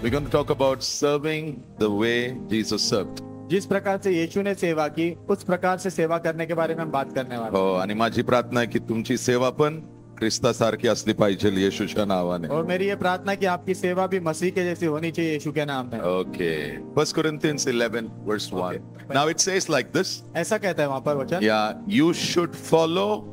We're going to talk about serving the way Jesus served. जिस प्रकार से यीशु ने सेवा की उस प्रकार से सेवा करने के बारे में हम बात करने वाले हैं। हो आणि माझी प्रार्थना आहे की तुमची सेवा पण ख्रिस्तासारखी असली पाहिजे येशूच्या नावाने. और मेरी ये प्रार्थना है कि आपकी सेवा भी मसीह के जैसी होनी चाहिए यीशु के नाम में। Okay. 1 Corinthians 11 verse 1. Now it says like this. ऐसा कहता है वहां पर वचन, Yeah, you should follow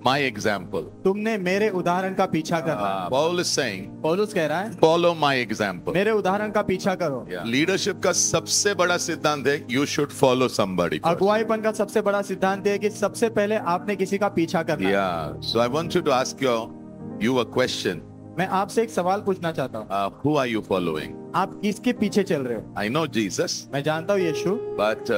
my example. तुमने मेरे उदाहरण का पीछा करना। Paul is saying, पौलुस कह रहा है follow my example. मेरे उदाहरण का पीछा करो। लीडरशिप का सबसे बड़ा सिद्धांत है you should follow somebody. अगुवाईपन का सबसे बड़ा सिद्धांत है कि सबसे पहले आपने किसी का पीछा करना है। Yeah. So I want you to ask you a question. मैं आपसे एक सवाल पूछना चाहता हूँ, Who are you following? आप किसके पीछे चल रहे हो? I know Jesus, मैं जानता हूँ यीशु, but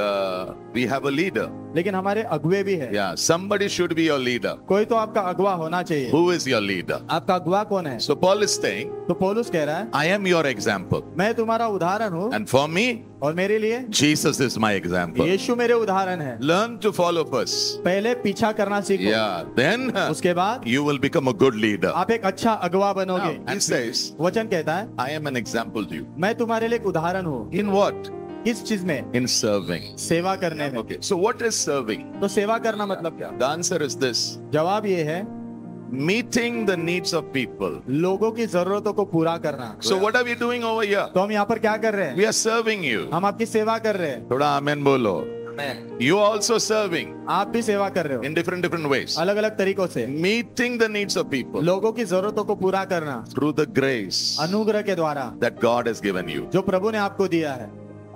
we have a leader. लेकिन हमारे अगुवे भी है। Yeah, somebody should be your leader. कोई तो आपका अगुवा होना चाहिए। Who is your leader? आपका अगुवा कौन है? So Paul is saying, तो पौलुस कह रहा है I am your example. मैं तुम्हारा उदाहरण हूँ And for me, और मेरे लिए Jesus is my example. यीशु मेरे उदाहरण है। Learn to follow first. पहले पीछा करना सीखो, Yeah, then उसके बाद you will become a good leader. आप एक अच्छा अगुवा बनोगे। And says, वचन कहता है I am an example to you. मैं तुम्हारे लिए एक उदाहरण हूँ। In what? किस चीज में? In serving. सेवा करने में। Okay, so what is serving? तो सेवा करना मतलब क्या? The answer is this. जवाब ये है Meeting the needs of people. लोगों की जरूरतों को पूरा करना। So what are we doing over here? तो हम यहाँ पर क्या कर रहे हैं? We are serving you. हम आपकी सेवा कर रहे हैं। थोड़ा आमेन बोलो. You are also serving आप भी सेवा कर रहे हो in different ways. अलग अलग तरीकों से। Meeting the needs of people लोगों की जरूरतों को पूरा करना through the grace अनुग्रह के द्वारा that God has given you. जो प्रभु ने आपको दिया है।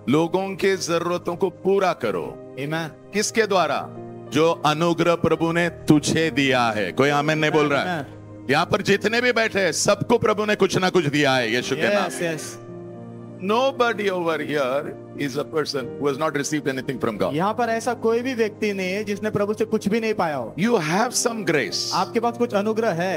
लोगों के जरूरतों को पूरा करो। आमीन। किसके द्वारा? जो अनुग्रह प्रभु ने तुझे दिया है। कोई आमीन नहीं बोल रहा है? यहाँ पर जितने भी बैठे हैं सबको प्रभु ने कुछ ना कुछ दिया है यीशु के नाम। Yes, yes. Nobody over here is a person who has not received anything from God. यहाँ पर ऐसा कोई भी व्यक्ति नहीं है जिसने प्रभु से कुछ भी नहीं पाया हो। You have some grace. आपके पास कुछ अनुग्रह है।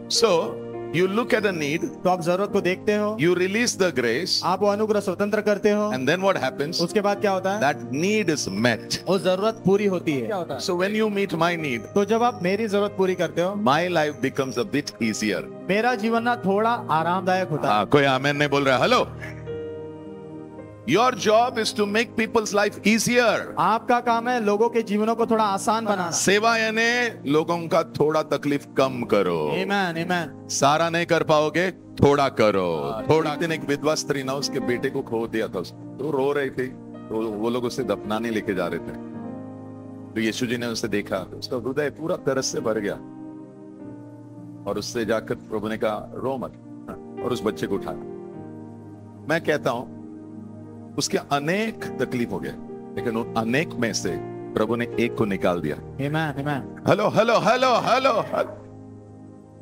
So you look at a need, तो आप जरूरत को देखते हो, you release the grace, आप वो अनुग्रह स्वतंत्र करते हो, and then what happens? उसके बाद क्या होता है? That need is met. वो जरूरत पूरी होती है। क्या होता है? So when you meet my need, तो जब आप मेरी जरूरत पूरी करते हो, my life becomes a bit easier. मेरा जीवन ना थोड़ा आरामदायक होता है। कोई आमेन नहीं बोल रहा है? Hello, your job is to make people's life easier. आपका काम है लोगों के जीवनों को थोड़ा आसान बनाना। सेवा यानी लोगों का थोड़ा तकलीफ कम करो। आमीन, आमीन। सारा नहीं कर पाओगे, थोड़ा करो। थोड़ा दिन एक विधवा स्त्री ना उसके बेटे को खो दिया था, तो रो रही थी, तो वो लोग उसे दफनाने लेके जा रहे थे। तो यीशु जी ने उसे देखा, तो उसका हृदय पूरा तरस से भर गया और उससे जाकर प्रभु ने कहा रो मत, और उस बच्चे को उठाया। मैं कहता हूं उसके अनेक तकलीफ हो गए, लेकिन उन अनेक में से प्रभु ने एक को निकाल दिया। आमीन, आमीन। Hello hello hello hello.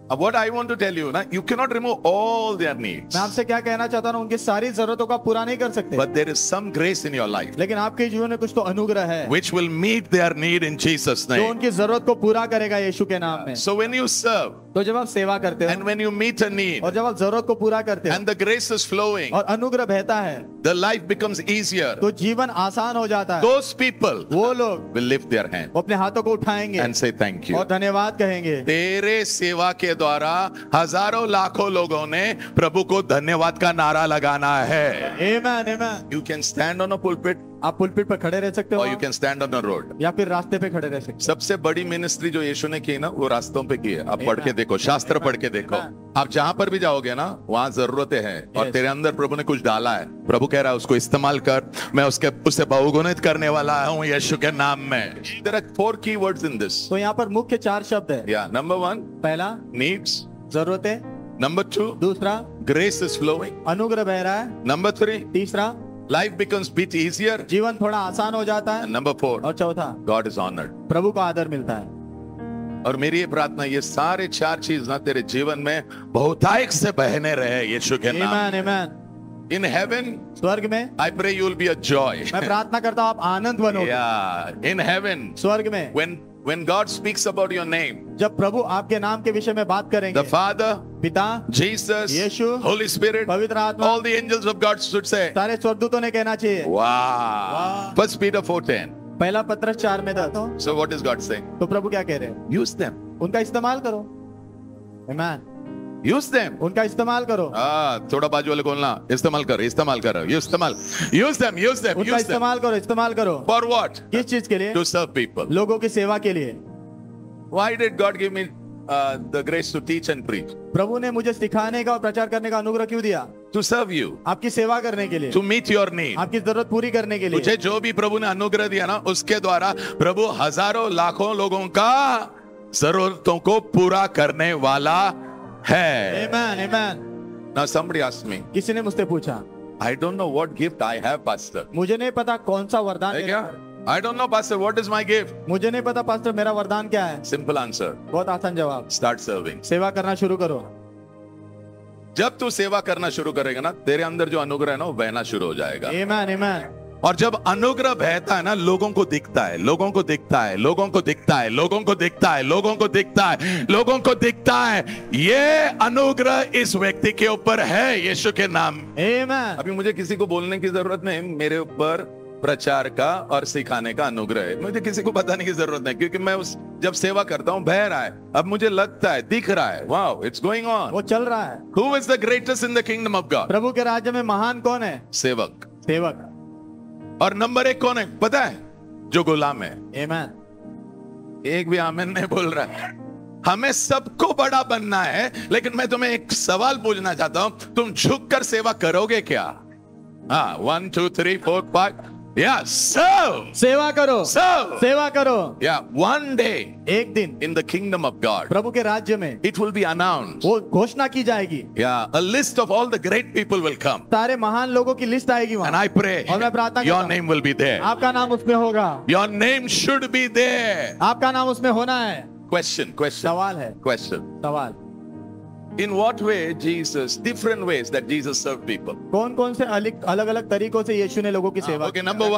What I want to tell you, ना, you cannot remove all their needs. मैं आपसे क्या कहना चाहता हूँ, उनकी सारी जरूरतों का पूरा नहीं कर सकते, But there is some grace in your life लेकिन आपके जीवन में कुछ तो अनुग्रह है which will meet their need in Jesus' जो name. उनकी जरूरत को पूरा करेगा यीशु के नाम में। So when you serve तो जब आप सेवा करते हो and when you meet a need और जब आप जरूरत को पूरा करते हो and the grace is flowing, और अनुग्रह बहता है, the life becomes easier. तो जीवन आसान हो जाता है। Those people वो लोग will lift their hand वो अपने हाथों को उठाएंगे and say thank you. और धन्यवाद कहेंगे। तेरे सेवा के द्वारा हजारों लाखों लोगों ने प्रभु को धन्यवाद का नारा लगाना है। आमीन, आमीन। You can stand on a pulpit आप पुलपिट पर खड़े रह सकते हो or you can stand on a road. या फिर रास्ते पे खड़े रह सकते सबसे बड़ी मिनिस्ट्री जो यीशु ने की ना, वो रास्तों पे की है। आप पढ़ के देखो, शास्त्र पढ़ के देखो। आप जहां पर भी जाओगे ना, वहां जरूरतें हैं और तेरे अंदर प्रभु ने कुछ डाला है। प्रभु कह रहा है उसको इस्तेमाल कर, मैं उससे बहुगुणित करने वाला हूं यीशु के नाम में। There are 4 key words in this. तो यहाँ पर मुख्य 4 शब्द है। Yeah, number 1, पहला needs. जरूरतें, Number 2, दूसरा grace is flowing. अनुग्रह बह रहा है, Number 3, तीसरा life becomes bit easier. जीवन थोड़ा आसान हो जाता है, And number 4, और चौथा God is honored. प्रभु को आदर मिलता है। और मेरी ये प्रार्थना, ये सारे 4 चीज ना तेरे जीवन में बहुतायत से बहने रहे यीशु के नाम। आमीन, आमीन। In heaven, स्वर्ग में I pray you will be a joy. मैं प्रार्थना करता हूँ आप आनंद बनोगे। Yeah, in heaven, स्वर्ग में when God speaks about your name, जब प्रभु आपके नाम के विषय में बात करेंगे, the Father, पिता, Jesus, यीशु, Holy Spirit, पवित्र आत्मा, all the angels of God should say, सारे स्वर्गदूतों ने कहना चाहिए wow. 1 Peter 4:10. पहला पत्रस 4:10। So what is God saying? तो प्रभु क्या कह रहे हैं? Use them. उनका इस्तेमाल करो। आमीन। Use them. उनका इस्तेमाल करो। थोड़ा बाजू वाले को बोलना, इस्तेमाल कर, इस्तेमाल कर, यूज देम, उनका इस्तेमाल करो, इस्तेमाल करो। For what? किस चीज के लिए? टू सर्व पीपल, लोगों की सेवा के लिए। Why did God give me the grace to teach and preach? प्रभु ने मुझे सिखाने का और प्रचार करने का अनुग्रह क्यों दिया? टू सर्व यू, आपकी सेवा करने के लिए, टू मीट योर नीड, आपकी जरूरत पूरी करने के लिए। तुझे जो भी प्रभु ने अनुग्रह दिया ना, उसके द्वारा प्रभु हजारों लाखों लोगों का जरूरतों को पूरा करने वाला है। Amen, amen. Now somebody asked me, किसी ने मुझसे पूछा, I don't know what gift I have, pastor. मुझे नहीं पता कौन सा वरदान है मेरा क्या? है। I don't know, pastor, what is my gift? मुझे नहीं पता पास्टर मेरा वरदान क्या है। Simple answer, बहुत आसान जवाब, start serving. सेवा करना शुरू करो। जब तू सेवा करना शुरू करेगा ना, तेरे अंदर जो अनुग्रह है ना, वो बहना शुरू हो जाएगा। Amen, amen. और जब अनुग्रह बहता है ना, लोगों को दिखता है, लोगों को दिखता है, लोगों को दिखता है, लोगों को दिखता है, लोगों को दिखता है, लोगों को दिखता है, ये अनुग्रह इस व्यक्ति के ऊपर है, यीशु के नाम। Amen. अभी मुझे किसी को बोलने की जरूरत नहीं, मेरे ऊपर प्रचार का और सिखाने का अनुग्रह है। मुझे किसी को बताने की जरूरत नहीं, क्योंकि मैं जब सेवा करता हूं, बह रहा है, अब मुझे लगता है, दिख रहा है, वाओ, इट्स गोइंग ऑन, वो चल रहा है। Who is the greatest in the kingdom of God? प्रभु के राज्य में महान कौन है? सेवक। सेवक। और नंबर 1 कौन है पता है? जो गुलाम है। Amen. एक भी आमीन नहीं बोल रहा है। हमें सबको बड़ा बनना है, लेकिन मैं तुम्हें एक सवाल पूछना चाहता हूं, तुम झुककर सेवा करोगे क्या? 1 2 3 4 5 Yes, serve. सेवा करो, Serve. सेवा करो। Yeah, one day एक दिन in the kingdom of God, प्रभु के राज्य में it will be announced. वो घोषणा की जाएगी। Yeah, a list of all the great people will come. सारे महान लोगों की लिस्ट आएगी And वहाँ। I pray और मैं प्रार्थना your करता हूँ, name will be there. आपका नाम उसमें होगा। Your name should be there. आपका नाम उसमें होना है। Question. सवाल है, Question. सवाल। In what way Jesus, different ways that Jesus served people? कौन कौन से अलग अलग तरीकों से यीशु ने लोगों की सेवा Okay, number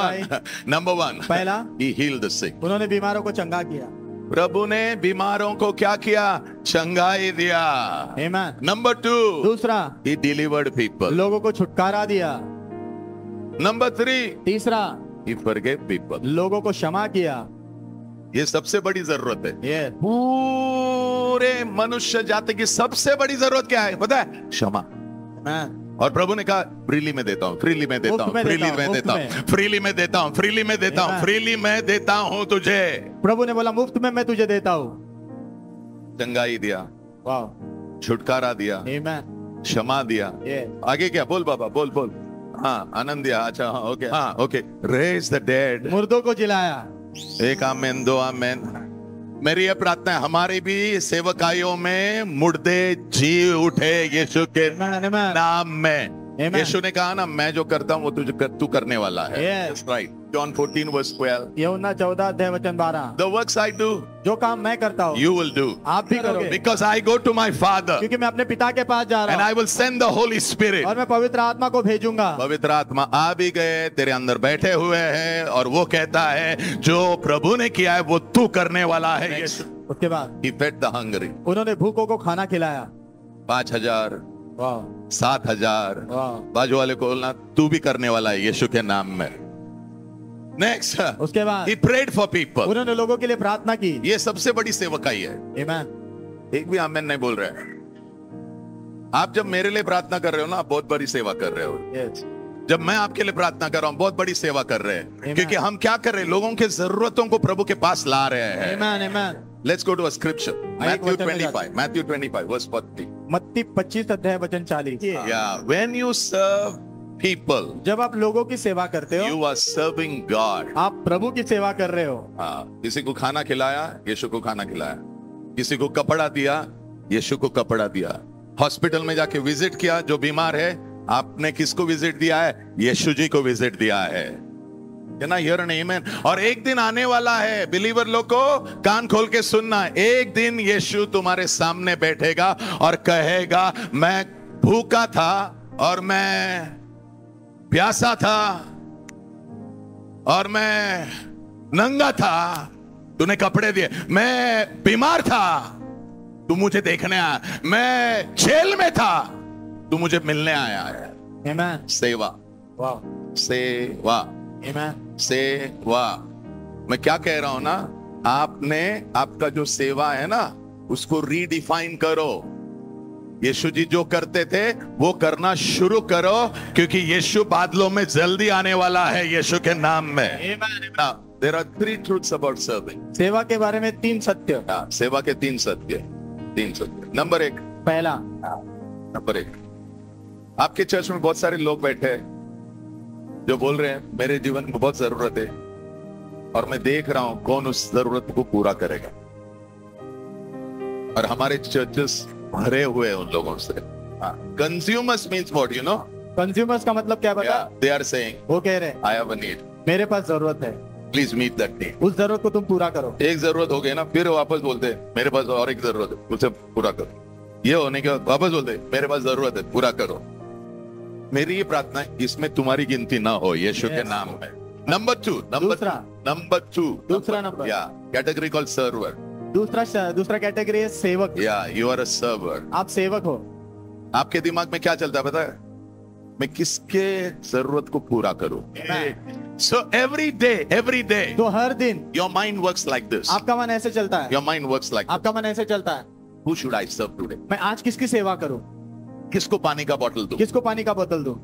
one. पहला, He healed the sick. उन्होंने बीमारों को चंगा किया। प्रभु ने बीमारों को क्या किया? चंगाई दिया। Amen. Number 2, दूसरा, He delivered people. लोगों को छुटकारा दिया। Number 3, तीसरा, He forgave people. लोगों को क्षमा किया। ये सबसे बड़ी जरूरत है। Yes. पूरे मनुष्य जाति की सबसे बड़ी जरूरत क्या है पता है? क्षमा। Amen. और प्रभु ने कहा, फ्रीली में देता हूं, फ्रीली में देता हूं, मुफ्त में फ्रीली देता हूं, में देता हूं, मुफ्त फ्रीली में देता हूं, फ्रीली में देता हूं, Amen. फ्रीली में देता हूं तुझे। प्रभु ने बोला मुफ्त में मैं तुझे देता हूँ। चंगाई दिया, वाह। छुटकारा दिया, Amen. क्षमा दिया। Yes. आगे क्या? बोल बाबा, बोल बोल। हाँ, आनंद दिया। अच्छा, हाँ, ओके, हाँ, ओके। Raise the dead. मुर्दों को जिलाया। एक आमेन, 2 आमेन। मेरी ये प्रार्थना है, हमारी भी सेवकाइयों में मुर्दे जी उठे यीशु के Amen, amen. नाम में। Amen. यीशु ने कहा ना, मैं जो करता हूं वो तू करने वाला है। Yes. राइट। John 14 verse 12. यूहन्ना 14 अध्याय वचन 12। The works I do, जो काम मैं करता हूँ you will do. आप भी करोगे, Because I go to my Father क्योंकि मैं अपने पिता के पास जा and रहा I हूँ will send the Holy Spirit. और मैं पवित्र आत्मा को भेजूंगा। पवित्र आत्मा आ भी गए, तेरे अंदर बैठे हुए हैं, और वो कहता है जो प्रभु ने किया है वो तू करने वाला है। यीशु। उसके बाद He fed the hungry. उन्होंने भूखों को खाना खिलाया। 5,000, वाह, 7,000। वाह। बाजू वाले को बोलना, तू भी करने वाला है यीशु के नाम में। नेक्स्ट, उसके बाद he prayed for people. उन्होंने लोगों के लिए प्रार्थना की। ये सबसे बड़ी सेवकाई है। Amen. एक भी आमेन नहीं बोल रहे हैं। आप जब मेरे लिए प्रार्थना कर रहे हो ना, आप बहुत बड़ी सेवा कर रहे हो। Yes. जब मैं आपके लिए प्रार्थना कर रहा हूं, बहुत बड़ी सेवा कर रहे हैं। Amen. क्योंकि हम क्या कर रहे हैं? लोगों के जरूरतों को प्रभु के पास ला रहे हैं। Amen, amen. Let's go to a scripture. Matthew वचन में 25. Matthew 25 verse 40. मत्ती 25 अध्याय वचन 40। Yeah, when you serve people, जब आप लोगों की सेवा करते हो, you are serving God. आप प्रभु की सेवा कर रहे हो। हाँ, किसी को खाना खिलाया, यीशु को खाना खिलाया। किसी को कपड़ा दिया, यीशु को कपड़ा दिया। हॉस्पिटल में जाके विजिट किया, जो बीमार है, आपने किसको विजिट दिया है? यीशु जी को विजिट दिया है। ना हियर एंड आमेन। और एक दिन आने वाला है, बिलीवर लोग को कान खोल के सुनना, एक दिन यीशु तुम्हारे सामने बैठेगा और कहेगा, मैं भूखा था और मैं प्यासा था और मैं नंगा था, तूने कपड़े दिए। मैं बीमार था, तू मुझे देखने आया। मैं जेल में था, तू मुझे मिलने आया है। Amen. सेवा, वाह। सेवा, Amen. सेवा। मैं क्या कह रहा हूं ना, आपने आपका जो सेवा है ना, उसको रीडिफाइन करो। यीशु जी जो करते थे वो करना शुरू करो, क्योंकि यीशु बादलों में जल्दी आने वाला है यीशु के नाम में। Now, there are 3 truths about serving. सेवा के बारे में 3 सत्य। सेवा के 3 सत्य। नंबर 1, पहला, नंबर 1, आपके चर्च में बहुत सारे लोग बैठे हैं जो बोल रहे हैं मेरे जीवन में बहुत जरूरत है और मैं देख रहा हूं कौन उस जरूरत को पूरा करेगा। और हमारे चर्चेस भरे हुए हैं उन लोगों से। Consumers means what, you know? Consumers का मतलब क्या बता? दे आर सेइंग, वो कह रहे हैं आई हैव अ नीड, मेरे पास जरूरत है, प्लीज मीट दैट नीड। उस जरूरत को तुम पूरा करो। एक जरूरत हो गई ना, फिर वापस बोलते हैं मेरे पास और एक जरूरत है, उसे पूरा करो। ये होने के बाद वापस बोलते हैं मेरे पास जरूरत है, पूरा करो। मेरी ये प्रार्थना है इसमें तुम्हारी गिनती ना हो यीशु के नाम में। नंबर 2, दूसरा नंबर, या कैटेगरी कॉल्ड सर्वर। दूसरा कैटेगरी है सेवक। या यू आर अ सर्वर। आप सेवक हो। आपके दिमाग में क्या चलता है पता है? मैं किसके जरूरत को पूरा करूं? So every day, तो हर दिन your mind works like this. आपका मन ऐसे चलता है। Your mind works like आपका मन ऐसे चलता है, who should I serve today? मैं आज किसकी सेवा करूं? किसको पानी का बोतल दूं? किसको पानी का बोतल दूं?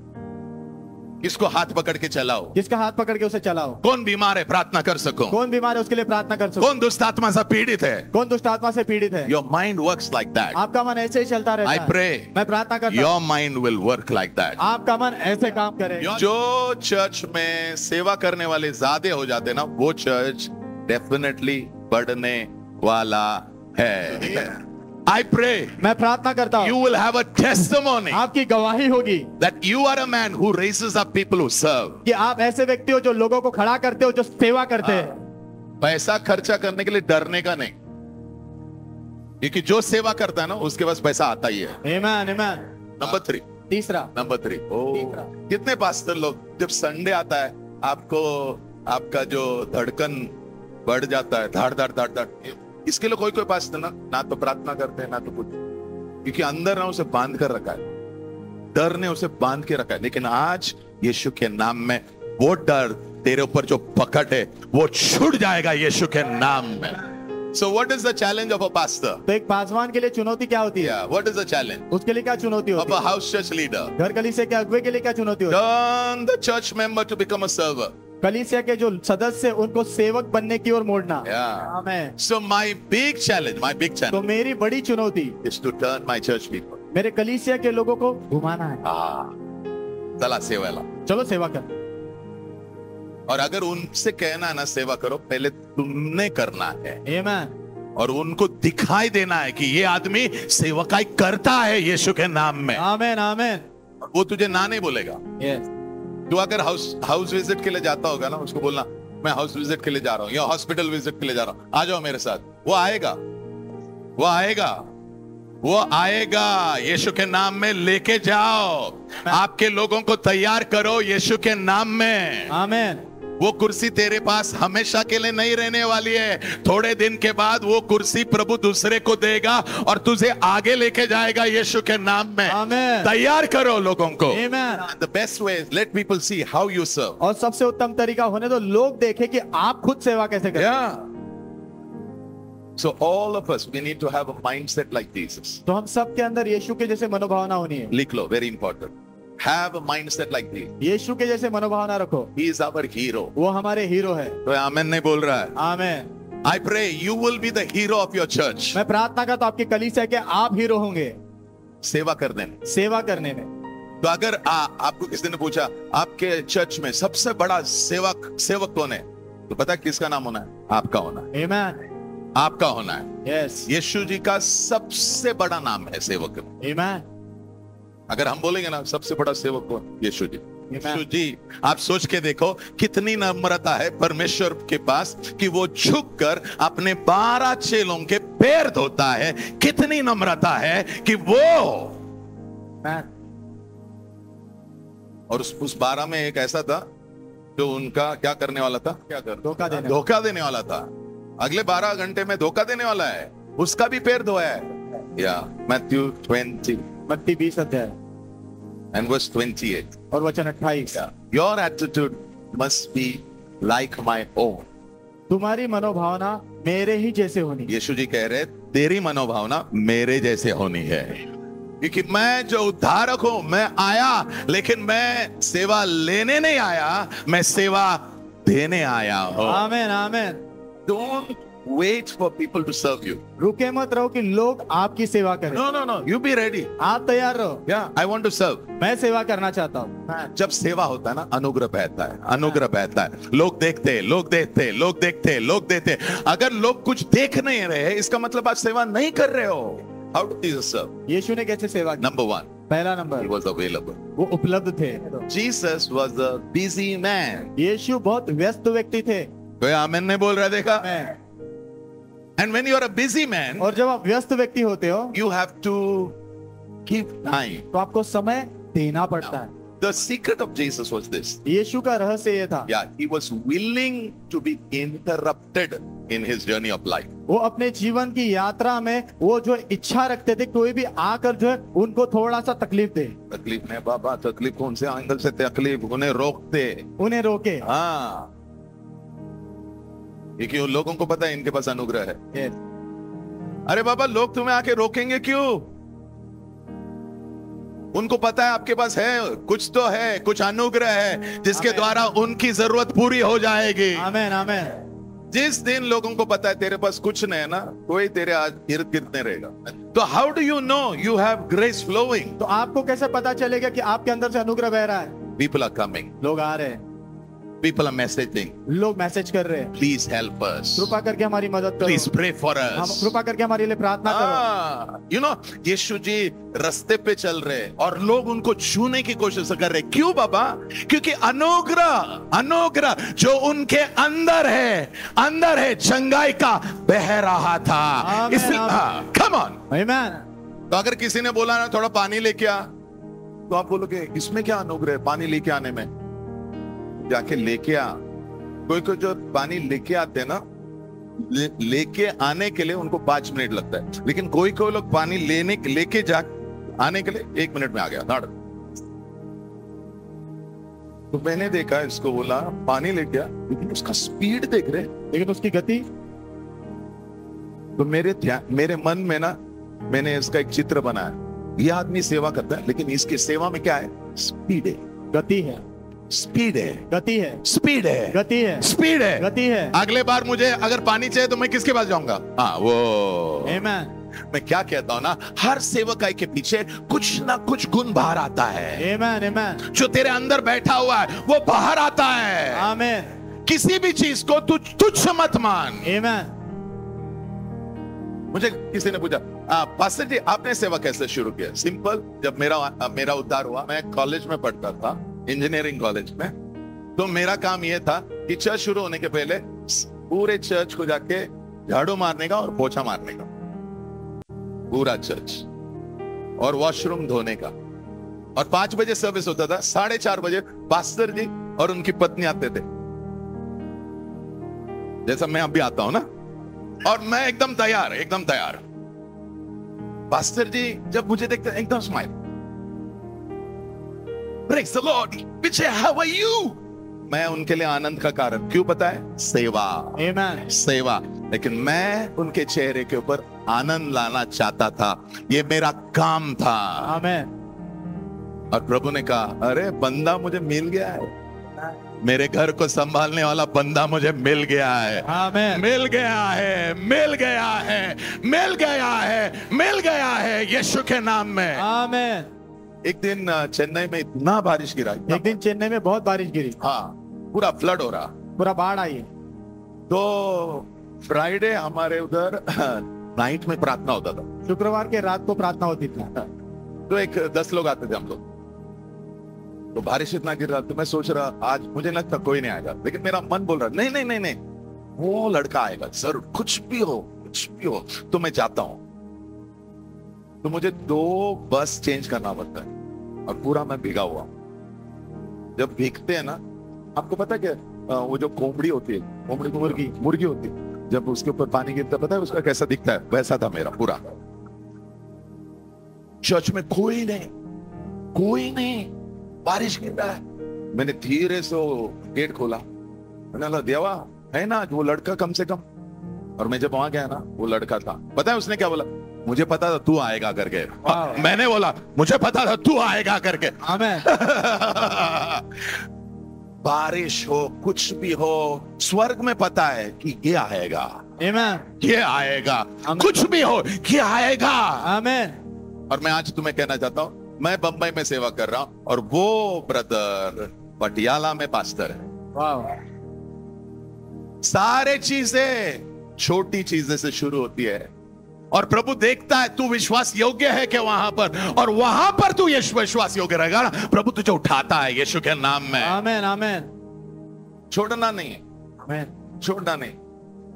किसको हाथ पकड़ के चलाओ? किसका हाथ पकड़ के उसे चलाओ? कौन बीमार है प्रार्थना कर सको? कौन बीमार है उसके लिए प्रार्थना कर सको? कौन दुष्ट आत्मा से पीड़ित है? कौन दुष्ट आत्मा से पीड़ित है? Your mind works like that. आपका मन ऐसे ही चलता रहता I है। pray मैं प्रार्थना करता हूं your mind will work like that. आपका मन ऐसे काम करे। जो चर्च में सेवा करने वाले ज्यादा हो जाते ना, वो चर्च डेफिनेटली बढ़ने वाला है। I pray मैं प्रार्थना करता you हूँ will have a testimony आपकी गवाही होगी that you are a man who raises up people who serve. कि आप ऐसे व्यक्ति हो जो लोगों को खड़ा करते हो, जो सेवा करते हैं। पैसा खर्चा करने के लिए डरने का नहीं, क्योंकि जो सेवा करता है ना उसके पास पैसा आता ही है। आमेन, आमेन। नंबर 3, तीसरा, कितने पास्टर लोग जब संडे आता है आपको आपका जो धड़कन बढ़ जाता है, धाड़ धाड़ धाड़ धाड़। इसके लिए कोई पास्टर ना तो प्रार्थना करते हैं ना तो कुछ, क्योंकि अंदर ना उसे बांध कर रखा है, डर ने उसे बांध के रखा है। लेकिन आज यीशु के नाम में वो डर तेरे ऊपर जो पकड़ है वो छूट जाएगा यीशु के नाम में। So what is the challenge of a pastor? तो एक पासवान के लिए चुनौती क्या होती है? Yeah, what is the challenge? उसके लिए क्या चुनौती होती of है? a house church leader? घर कलीसिया के अगुवे के लिए क्या चुनौती होती है? Turn the church member to become a server. कलीसिया के जो सदस्य उनको सेवक बनने की ओर मोड़ना। Yeah. Amen. So my big challenge तो मेरी बड़ी चुनौती is to turn my church people. मेरे कलीसिया के लोगों को घुमाना है। चला सेवा, चलो सेवा कर। और अगर उनसे कहना है ना सेवा करो, पहले तुमने करना है। आमेन। और उनको दिखाई देना है कि ये आदमी सेवकाई करता है यीशु के नाम में। आमेन, आमेन। वो तुझे ना नहीं बोलेगा। यस। तू अगर हाउस विजिट के लिए जाता होगा ना, उसको बोलना मैं हाउस विजिट के लिए जा रहा हूँ या हॉस्पिटल विजिट के लिए जा रहा हूँ, आ जाओ मेरे साथ। वो आएगा यीशु के नाम में। लेके जाओ, आपके लोगों को तैयार करो यीशु के नाम में। आमेन। वो कुर्सी तेरे पास हमेशा के लिए नहीं रहने वाली है। थोड़े दिन के बाद वो कुर्सी प्रभु दूसरे को देगा और तुझे आगे लेके जाएगा यीशु के नाम में। आमेन। तैयार करो लोगों को। आमेन। The best way is let people see how you serve. और सबसे उत्तम तरीका होने दो लोग देखें कि आप खुद सेवा कैसे करते हैं। Yeah. So all of us we need to have a mindset like Jesus. तो हम सब के अंदर यीशु के जैसे मनोभावना होनी है। लिख लो, very important. Have a mindset like this. यीशु के जैसे मनोभावना रखो। He is our hero. वो हमारे हीरो है। तो आमेन नहीं बोल रहा है? आमेन। I pray you will be the hero of your church. मैं प्रार्थना करता हूं आपकी कलीसिया के आप हीरो होंगे सेवा करने में। सेवा करने में। तो अगर आपको किसी ने पूछा आपके चर्च में सबसे बड़ा सेवक कौन है, तो पता किसका नाम होना है? आपका होना है। आमेन। आपका होना है। यस। यीशु जी का सबसे बड़ा नाम है सेवक। आमेन। अगर हम बोलेंगे ना सबसे बड़ा सेवक कौन? यीशु जी। यीशु जी, आप सोच के देखो कितनी नम्रता है परमेश्वर के पास कि वो झुककर अपने 12 चेलों के पैर धोता है। कितनी नम्रता है कि वो और उस 12 में एक ऐसा था जो उनका क्या करने वाला था? धोखा देने वाला था। अगले 12 घंटे में धोखा देने वाला है, उसका भी पैर धोया है। या मैथ्यू 20 मत्ती 20 अध्याय and verse 28 और वचन 28। Your attitude must be like my own. तुम्हारी मनोभावना मेरे ही जैसे होनी। यीशु जी कह रहे तेरी मनोभावना मेरे जैसे होनी है। क्योंकि मैं जो उद्धारक हूं, मैं आया, लेकिन मैं सेवा लेने नहीं आया, मैं सेवा देने आया हूं। आमेन आमेन। Don't wait for people to serve you. रुके मत रहो कि लोग आपकी सेवा करें। No, no, no. You be ready. आप तैयार रहो। Yeah, I want to serve. मैं सेवा करना चाहता हूँ। जब सेवा होता है ना, अनुग्रह बहता है, अनुग्रह बहता है। लोग देखते, लोग देखते, लोग देखते, लोग देखते। अगर लोग कुछ देख नहीं रहे, इसका मतलब आप सेवा नहीं कर रहे हो। How did Jesus serve? यीशु ने कैसे सेवा की? Number one, पहला नंबर, he was available. वो उपलब्ध थे। Jesus was a busy man. यीशु बहुत व्यस्त व्यक्ति थे। कोई आमेन नहीं बोल रहा, देखा? मैं। And when you are a busy man, और जब आप व्यस्त व्यक्ति होते हो, you have to give time. तो आपको समय देना पड़ता है। The secret of Jesus was this. यीशु का रहस्य ये था। Yeah, he was willing to be interrupted in his journey of life. वो अपने जीवन की यात्रा में वो जो इच्छा रखते थे, कोई भी आकर जो है उनको थोड़ा सा तकलीफ दे। तकलीफ नहीं बाबा, तकलीफ कौन से एंगल से तकलीफ? उन्हें रोकते, उन्हें रोके। हाँ, क्योंकि उन लोगों को पता है इनके पास अनुग्रह है। Yes. अरे बाबा, लोग तुम्हें आके रोकेंगे क्यों? उनको पता है आपके पास है, कुछ तो है, कुछ अनुग्रह है जिसके द्वारा उनकी जरूरत पूरी हो जाएगी। आमेन आमेन। जिस दिन लोगों को पता है तेरे पास कुछ नहीं है ना, कोई तेरे आज इर्द गिर्द नहीं रहेगा। तो how do you know you have grace flowing? तो आपको कैसे पता चलेगा कि आपके अंदर से अनुग्रह बह रहा है? पीपल आर कमिंग, लोग आ रहे हैं, पीपल आर मैसेजिंग, लोग मैसेज कर रहे हैं, प्लीज हेल्प अस, कृपा करके हमारी मदद करो, प्लीज प्रे फॉर हम अस, कृपा करके हमारे लिए प्रार्थना करो। यू नो, यीशु जी रास्ते पे चल रहे और लोग उनको छूने की कोशिश कर रहे। क्यों बाबा? क्योंकि अनुग्रह, अनुग्रह जो उनके अंदर है चंगाई का बह रहा था। आमीन, इसलिए कम ऑन। आमीन। तो अगर किसी ने बोला ना थोड़ा पानी लेके आ, तो आप बोलोगे इसमें क्या अनुग्रह है पानी लेके आने में? जाके लेके आ। कोई जो पानी लेके आते हैं ना, लेके आने के लिए उनको 5 मिनट लगता है, लेकिन कोई लोग पानी लेके जा आने के लिए 1 मिनट में आ गया। तो मैंने देखा, इसको बोला पानी लेके आ, लेकिन उसका स्पीड देख रहे, लेकिन उसकी गति। तो मेरे मन में ना, मैंने इसका एक चित्र बनाया। ये आदमी सेवा करता है, लेकिन इसकी सेवा में क्या है? स्पीड है, गति है, स्पीड है, गति है, स्पीड है, गति है, स्पीड है, गति है। अगले बार मुझे अगर पानी चाहिए तो मैं किसके पास जाऊंगा? हाँ, वो। आमीन। मैं क्या कहता हूं ना, हर सेवकाई के पीछे कुछ ना कुछ गुण बाहर आता है। आमीन आमीन। जो तेरे अंदर बैठा हुआ है वो बाहर आता है। आमीन। किसी भी चीज को तुच्छ मत मान। आमीन। मुझे किसी ने पूछा, पास्टर जी आपने सेवा कैसे शुरू किया? सिंपल, जब मेरा उद्धार हुआ, मैं कॉलेज में पढ़ता था, इंजीनियरिंग कॉलेज में। तो मेरा काम यह था कि चर्च शुरू होने के पहले पूरे चर्च को जाके झाड़ू मारने का और पोछा मारने का, पूरा चर्च, और वॉशरूम धोने का। और 5 बजे सर्विस होता था, 4:30 बजे पास्टर जी और उनकी पत्नी आते थे, जैसा मैं अभी आता हूं ना, और मैं एकदम तैयार। पास्टर जी जब मुझे देखते एकदम smile, praise the Lord, Vijay how are you? मैं उनके लिए आनंद का कारण, क्यों पता है? सेवा, आमीन। सेवा। लेकिन मैं उनके चेहरे के ऊपर आनंद लाना चाहता था, ये मेरा काम था। आमीन। और प्रभु ने कहा, अरे बंदा मुझे मिल गया है, मेरे घर को संभालने वाला बंदा मुझे मिल गया है। आमीन। मिल गया है, मिल गया है, मिल गया है, मिल गया है, यीशु के नाम में। आमीन। एक दिन चेन्नई में इतना बारिश गिरा, एक दिन चेन्नई में बहुत बारिश गिरी, हाँ, पूरा फ्लड हो रहा। पूरा बाढ़ आई। तो फ्राइडे हमारे उधर नाइट में प्रार्थना होता था, शुक्रवार के रात को प्रार्थना होती थी। तो 10 लोग आते थे हम लोग। तो बारिश इतना गिर रहा, तो मैं सोच रहा आज मुझे लगता कोई नहीं आएगा, लेकिन मेरा मन बोल रहा नहीं, वो लड़का आएगा जरूर, कुछ भी हो तो मैं जाता हूं। तो मुझे 2 बस चेंज करना पड़ता है, और पूरा मैं भीगा हुआ। जब भीगते हैं ना, आपको पता है क्या, वो जो कोंबड़ी होती है, मुर्गी होती है, जब उसके ऊपर पानी गिरता है, पता है उसका कैसा दिखता है? वैसा था मेरा पूरा। चर्च में कोई नहीं, बारिश गिर रहा है। मैंने धीरे से गेट खोला, मैंने बोला देवा है ना वो लड़का कम से कम। और मैं जब वहां गया ना, वो लड़का था। पता है उसने क्या बोला? मुझे पता था तू आएगा करके। वाह। मैंने बोला मुझे पता था तू आएगा करके। आमेन। बारिश हो, कुछ भी हो, स्वर्ग में पता है कि ये आएगा, आमेन। ये आएगा, आमीन। कुछ भी हो ये आएगा। आमेन। और मैं आज तुम्हें कहना चाहता हूं, मैं बंबई में सेवा कर रहा हूं और वो ब्रदर पटियाला में पास्टर है। वाह। सारे चीजें छोटी चीजें से शुरू होती है और प्रभु देखता है तू विश्वास योग्य है कि वहां पर, और वहां पर तू यीशु विश्वास योग्य रहेगा ना, प्रभु तुझे उठाता है यीशु के नाम में। आमेन। आमेन। छोड़ना नहीं है, आमेन। छोड़ना नहीं।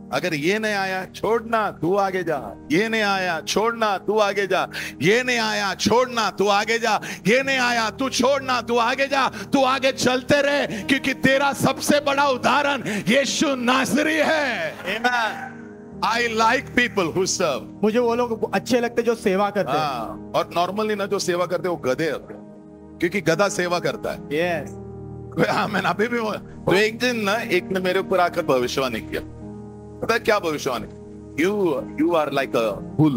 अगर ये नहीं आया छोड़ना, तू आगे जा। ये नहीं आया छोड़ना, तू आगे जा। ये नहीं आया छोड़ना, तू आगे जा। ये नहीं आया तू छोड़ना, तू आगे जा। तू आगे चलते रहे, क्योंकि तेरा सबसे बड़ा उदाहरण यीशु नासरी है। आमेन। I like people who serve. मुझे वो लोग अच्छे लगते जो सेवा करते हैं। हाँ, और नॉर्मली ना जो सेवा करते हैं वो गधे होते हैं, क्योंकि गधा सेवा करता है। यस। हाँ, मैंने अभी भी तो एक दिन ना एक ने मेरे ऊपर आकर भविष्यवाणी किया। पता है क्या भविष्यवाणी? You are like a bull.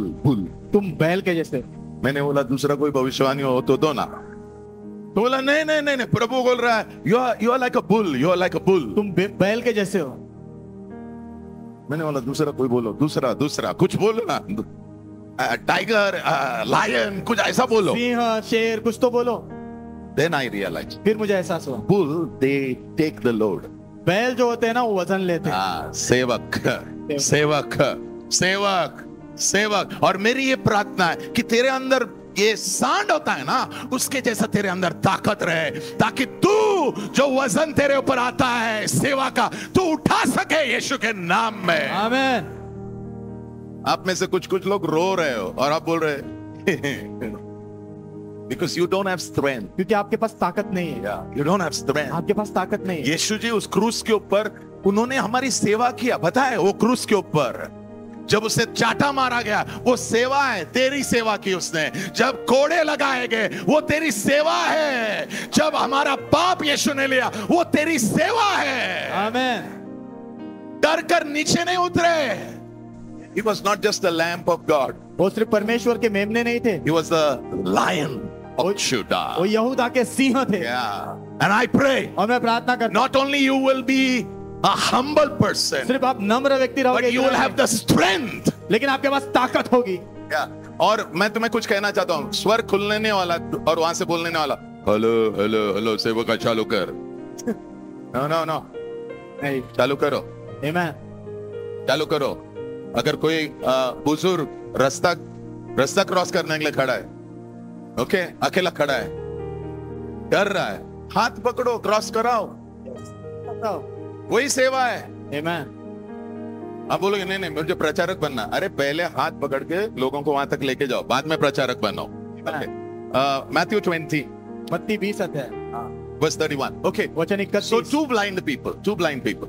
तुम बैल के जैसे। मैंने बोला दूसरा कोई भविष्यवाणी हो तो दो ना। तो बोला नहीं, प्रभु बोल रहा है you are like a bull, you are like a bull. तुम बैल के जैसे हो। मैंने बोला दूसरा कोई बोलो, दूसरा कुछ बोलो ना, टाइगर, लायन, कुछ ऐसा बोलो। सिंह, शेर, कुछ तो बोलो। Then I realized, फिर मुझे एहसास हुआ, bull they take the load. बैल जो होते हैं ना वो वजन लेते हैं। हाँ, सेवक। और मेरी ये प्रार्थना है कि तेरे अंदर ये सांड होता है ना, उसके जैसा तेरे अंदर ताकत रहे, ताकि तू जो वजन तेरे ऊपर आता है सेवा का, तू उठा सके यीशु के नाम में। आमीन। आप में से कुछ लोग रो रहे हो और आप बोल रहे because you don't have strength. क्योंकि आपके पास ताकत नहीं है। Yeah, you don't have strength. आपके पास ताकत नहीं है। यीशु जी उस क्रूस के ऊपर उन्होंने हमारी सेवा किया, पता है? वो क्रूस के ऊपर जब उसे चाटा मारा गया, वो सेवा है, तेरी सेवा की उसने। जब कोड़े लगाए गए, वो तेरी सेवा है। जब हमारा पाप यीशु ने लिया, वो तेरी सेवा है। आमीन। डर कर नीचे नहीं उतरे। He was not just the lamb of God. वो सिर्फ परमेश्वर के मेमने नहीं थे, He was the lion of Judah. वो यहूदा के सिंह थे। Yeah. And I pray, और मैं प्रार्थना करता हूं, not only you will be a humble person, सिर्फ आप नम्र व्यक्ति रहोगे, but you will have the strength. लेकिन आपके पास ताकत होगी। Yeah. और मैं तुम्हें कुछ कहना चाहता हूँ, स्वर खुलने वाला और वहां से बोलने वाला, हेलो सेवका चालू कर। नो नहीं, चालू करो, आमीन। चालू करो। अगर कोई बुजुर्ग रास्ता क्रॉस करने के लिए खड़ा है, ओके, अकेला खड़ा है, डर रहा है, हाथ पकड़ो, क्रॉस कराओ, वही सेवा है। आमीन। आप बोलोगे नहीं मुझे प्रचारक बनना। अरे पहले हाथ पकड़ के लोगों को वहां तक लेके जाओ, बाद में प्रचारक बनो। मैथ्यू 20 मत्ती 20 अध्याय verse 31. Okay, वचन 31। so two blind people.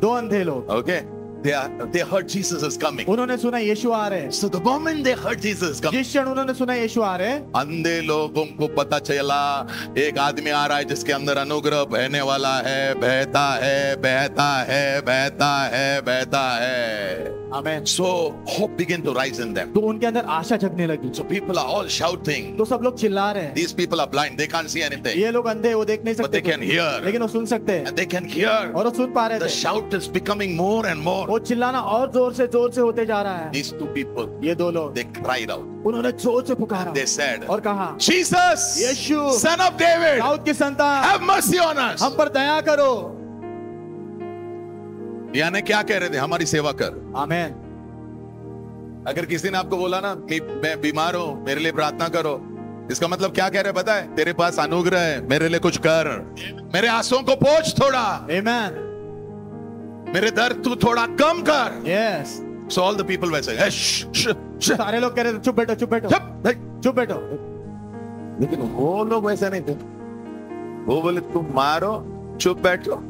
दो अंधे लोग, Okay, they heard Jesus is coming. उन्होंने सुना यीशु आ रहे हैं। So the moment they heard Jesus is coming, जिस क्षण उन्होंने सुना यीशु आ रहे हैं, अंधे लोगों को पता चला एक आदमी आ रहा है जिसके अंदर अनुग्रह बहने वाला है, बहता है। आमीन। So hope began to rise in them. तो उनके अंदर आशा जगने लगी। So people are all shouting. तो सब लोग चिल्ला रहे हैं। These people are blind, they can't see anything, ये लोग अंधे, वो देख नहीं but सकते they can hear, लेकिन वो सुन सकते हैं, and they can hear. और वो सुन पा रहे The थे। shout is becoming more and more. वो चिल्लाना और जोर से होते जा रहा है। These two people, ये दो लोग, they cried out. उन्होंने जोर से पुकारा They said, और कहा, Jesus, Yeshu, Son of David, Dawood की संतान, have mercy on us. हम पर दया करो। यानी क्या कह रहे थे? हमारी सेवा कर। आमीन। अगर किसी ने आपको बोला ना कि मैं बीमार हूं, मेरे लिए प्रार्थना करो, इसका मतलब क्या कह रहे पता है? तेरे पास अनुग्रह है, मेरे लिए कुछ कर, मेरे आंसुओं को पोंछ थोड़ा, आमीन। मेरे दर्द तू थोड़ा कम कर। Yes. So all the people were saying, shh. सारे लोग कह रहे थे, चुप बैठो, चुप बैठो। लेकिन वो लोग वैसे नहीं थे। वो बोले तुम मारो, चुप बैठो,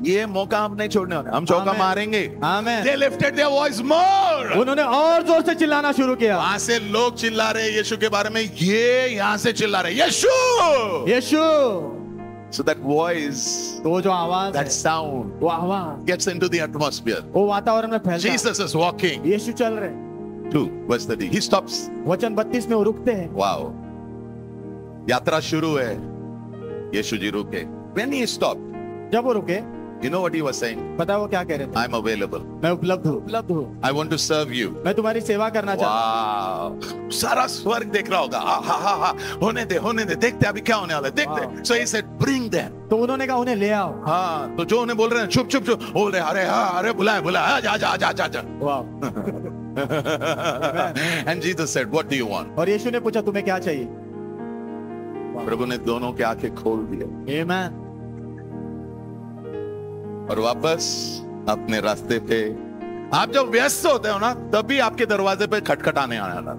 ये मौका हम नहीं छोड़ने वाले, हम चौका मारेंगे। आमीन। They lifted their voice more. उन्होंने और जोर से चिल्लाना शुरू किया। वहां से लोग चिल्ला रहे यीशु के बारे में, ये यहां से चिल्ला रहे यीशु, यीशु। so that voice, तो जो आवाज, that sound वो आवाज gets into the atmosphere. वो वातावरण में फैलता है। Jesus is walking. यीशु चल रहे, 2 verse 30. He stops. वचन 32 में वो रुकते हैं। Wow. यात्रा शुरू है, यीशु जी रुके। When he stopped, जब वो रुके, you know what he was saying? पता है वो क्या कह रहे थे? I'm available. मैं उपलब्ध हूँ, उपलब्ध हूँ। I want to serve you. मैं तुम्हारी सेवा करना चाहता हूँ। Wow. सारा स्वर्ग देख रहा होगा। हा होने दे, देखते अभी क्या होने वाला है, देखते। So he said, bring them. तो उन्होंने कहा उन्हें ले आओ। हाँ, तो जो उन्हें बोल रहे हैं चुप बोल रहे, अरे बुलाए, जा। वाह। And Jesus said, what do you want? और यीशु ने पूछा तुम्हें क्या चाहिए? प्रभु ने दोनों की आंखें खोल दिए। आमेन। और वापस अपने रास्ते पे। आप जब व्यस्त होते हो ना, तभी आपके दरवाजे पे खटखटाने आना।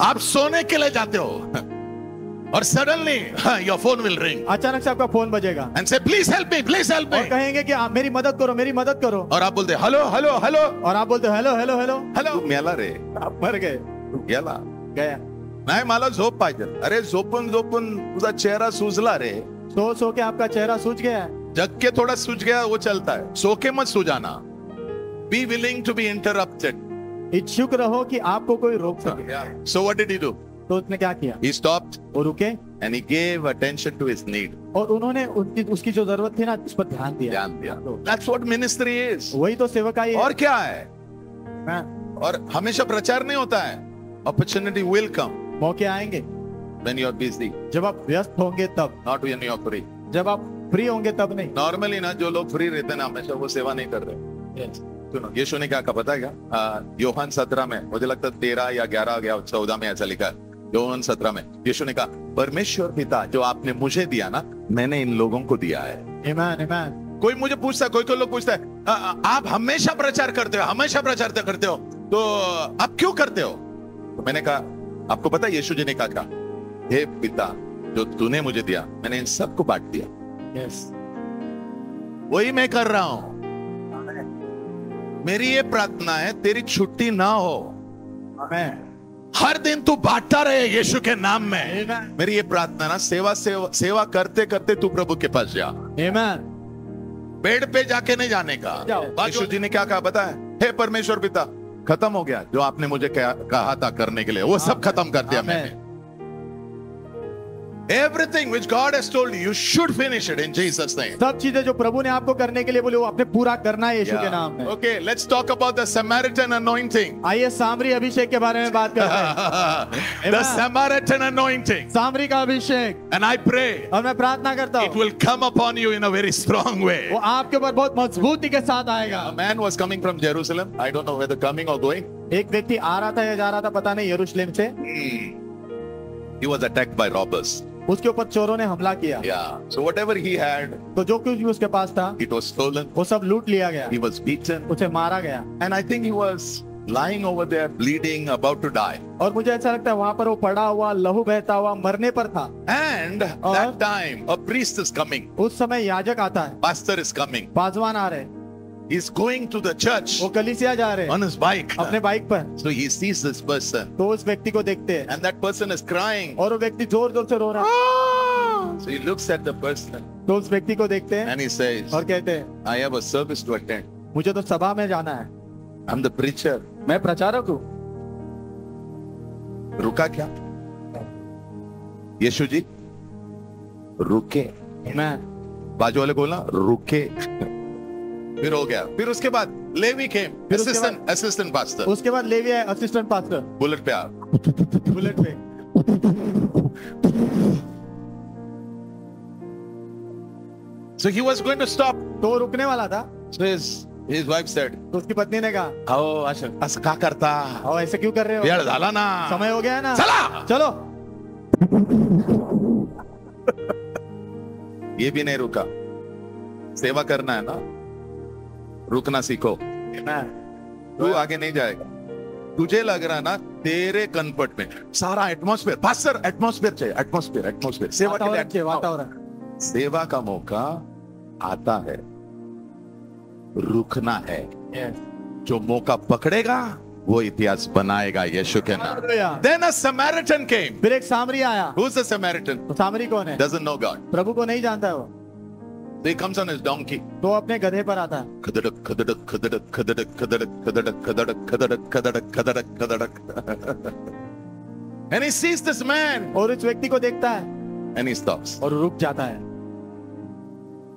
आप सोने के लिए जाते हो और suddenly your phone will ring. अचानक से आपका फोन बजेगा एंड से प्लीज हेल्प मी। और कहेंगे कि आप मेरी मदद करो। और आप बोलते हेलो। और आप बोलते हेलो। मेला रे, आप मर गए। गेला गया। नाही मला झोप पाहिजे। अरे झोपून तुझा चेहरा सुजला रे। सो के आपका चेहरा सूज गया। जग के थोड़ा सूझ गया, वो चलता है। सो के मत सुझाना। Be willing to be interrupted. इच्छुक रहो कि आपको कोई रोक सके। So what did he do? तो उसने क्या किया? He stopped. वो रुके And he gave attention to his need. और उन्होंने उसकी जो जरूरत थी ना, उस पर ध्यान दिया। That's what ministry is. वही तो सेवकाई है। और क्या है? और हमेशा प्रचार नहीं होता है। Opportunity will come. मौके आएंगे when you are busy. जब आप व्यस्त होंगे तब। Not when you are free. जब आप फ्री होंगे तब नहीं। नॉर्मली ना जो लोग फ्री रहते हैं ना, हमेशा वो सेवा नहीं कर रहे। सुनो, यीशु ने क्या कहा पता है क्या? योहान 17 में, मुझे लगता है 13 या 11 या 14 में ऐसा लिखा है। योहान 17 में यीशु ने कहा, परमेश्वर पिता जो आपने मुझे दिया ना, मैंने इन लोगों को दिया है। आमीन। कोई मुझे पूछता है, कोई लोग पूछता है, आप हमेशा प्रचार करते हो, तो आप क्यों करते हो? तो मैंने कहा, आपको पता है यीशु जी ने कहा, हे पिता जो तूने मुझे दिया, मैंने इन सबको बांट दिया। यस, वही मैं कर रहा हूं। मेरी ये प्रार्थना है, तेरी छुट्टी ना हो। आमीन। हर दिन तू बांटता रहे यीशु के नाम में। मेरी ये प्रार्थना ना, सेवा करते करते तू प्रभु के पास जा। आमीन। बेड पे जाके नहीं जाने का। यीशु जी ने क्या कहा पता है? हे परमेश्वर पिता, खत्म हो गया जो आपने मुझे कहा था करने के लिए, वो सब खत्म कर दिया मैंने। Everything which God has told you, you should finish it in Jesus' name. सब चीजें जो प्रभु ने आपको करने के लिए बोले, वो आपने पूरा करना है यीशु के नाम में। Okay, let's talk about the Samaritan anointing. आइए सामरी अभिषेक के बारे में बात करते हैं। The Samaritan anointing. सामरी का अभिषेक। And I pray, और मैं प्रार्थना करता हूँ, it will come upon you in a very strong way. वो आपके ऊपर बहुत मजबूती के साथ आएगा। A man was coming from Jerusalem. I don't know whether coming or going. एक व्यक्ति आ रहा था या जा रहा था, पता नहीं, यरूशलेम से। He was attacked by robbers. उसके ऊपर चोरों ने हमला किया। Yeah. So whatever he had, तो जो कुछ भी उसके पास था, it was stolen. वो सब लूट लिया गया। He was beaten. उसे मारा गया। And I think he was lying over there, bleeding, about to die. और मुझे ऐसा लगता है वहां पर वो पड़ा हुआ, लहू बहता हुआ, मरने पर था। And that time, a priest is coming. उस समय याजक आता है, Pastor is coming. बाजवान आ रहे, He's going to the church वो कलीसिया जा रहे on his bike. अपने बाइक पर। So he sees this person. तो उस व्यक्ति को देखते हैं, And that person is crying. और वो व्यक्ति जोर जोर से रो रहा है। So he looks at the person तो उस व्यक्ति को देखते हैं and he says, और कहते हैं, I have a service to attend. मुझे तो सभा में जाना है, I'm the preacher. मैं प्रचारक हूँ। रुका क्या? यीशु जी रुके। मैं बाजू वाले बोला रुके। फिर हो गया। फिर उसके बाद लेवी केम, असिस्टेंट पास्टर। उसके बाद लेवी है, असिस्टेंट पास्टर। बुलेट पे आ, बुलेट पे। So he was going to stop. तो रुकने वाला था। So his wife said, तो उसकी पत्नी ने कहा, आओ असं का करता? आओ ऐसे क्यों कर रहे हो? वेळ झाला ना, समय हो गया ना, चला चलो। ये भी नहीं रुका। सेवा करना है ना, रुकना सीखो। तू आगे नहीं जाएगा। तुझे लग रहा ना तेरे कनपट में सारा एटमॉस्फेयर, पास्टर एटमॉस्फेयर चाहिए, एटमॉस्फेयर सेवा के लिए, वातावरण। सेवा का मौका आता है, रुकना है। जो मौका पकड़ेगा वो इतिहास बनाएगा यीशु के नाम। Then a Samaritan came. फिर एक सामरी आया। Who's the Samaritan? तो सामरी कौन है? Doesn't know God. प्रभु को नहीं जानता है वो। So he comes on his donkey. तो अपने गधे पर आता है, Khadadak, khadadak, khadadak, khadadak, khadadak, khadadak, khadadak, khadadak, khadadak, khadadak, khadadak. And he sees this man और इस व्यक्ति को देखता है and he stops. और रुक जाता है।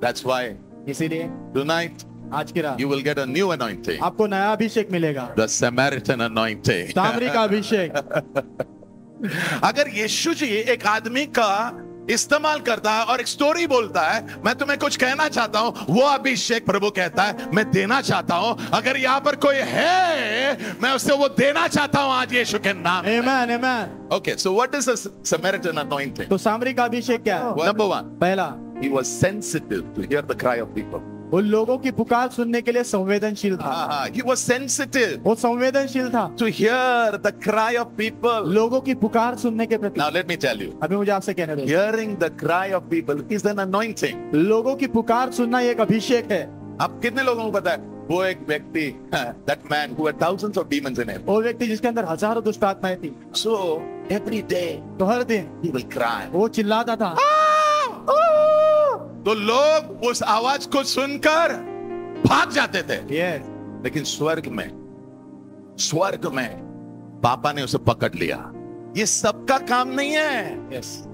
That's why इसीलिए tonight आज की रात you will get a new anointing. आपको नया अभिषेक मिलेगा, The Samaritan anointing. सामरी का अभिषेक। अगर यीशु जी एक आदमी का इस्तेमाल करता है और एक स्टोरी बोलता है, मैं तुम्हें कुछ कहना चाहता हूं, वो अभिषेक प्रभु कहता है मैं देना चाहता हूं। अगर यहां पर कोई है, मैं उससे वो देना चाहता हूं आज यीशु के नाम। Amen amen. Okay, so what is a Samaritan anointing? तो सामरी का अभिषेक क्या है? Number one, पहला, he was sensitive to hear the cry of people. वो लोगों की पुकार सुनने के लिए संवेदनशील था। He was sensitive वो संवेदनशील था to hear the cry of people. लोगों की पुकार सुनने के प्रति। Now let me tell you, अभी मुझे आपसे कहने दो, hearing the cry of people is an anointing. लोगों की पुकार सुनना एक अभिषेक है। अब कितने लोगों को पता है वो एक व्यक्ति, that man who had thousands of demons in him, वो व्यक्ति जिसके अंदर हजारों दुष्ट आत्माएं थी, so every day तो हर दिन he will cry. वो चिल्लाता था। तो लोग उस आवाज को सुनकर भाग जाते थे, यस, लेकिन स्वर्ग में पापा ने उसे पकड़ लिया। ये सबका काम नहीं है, यस,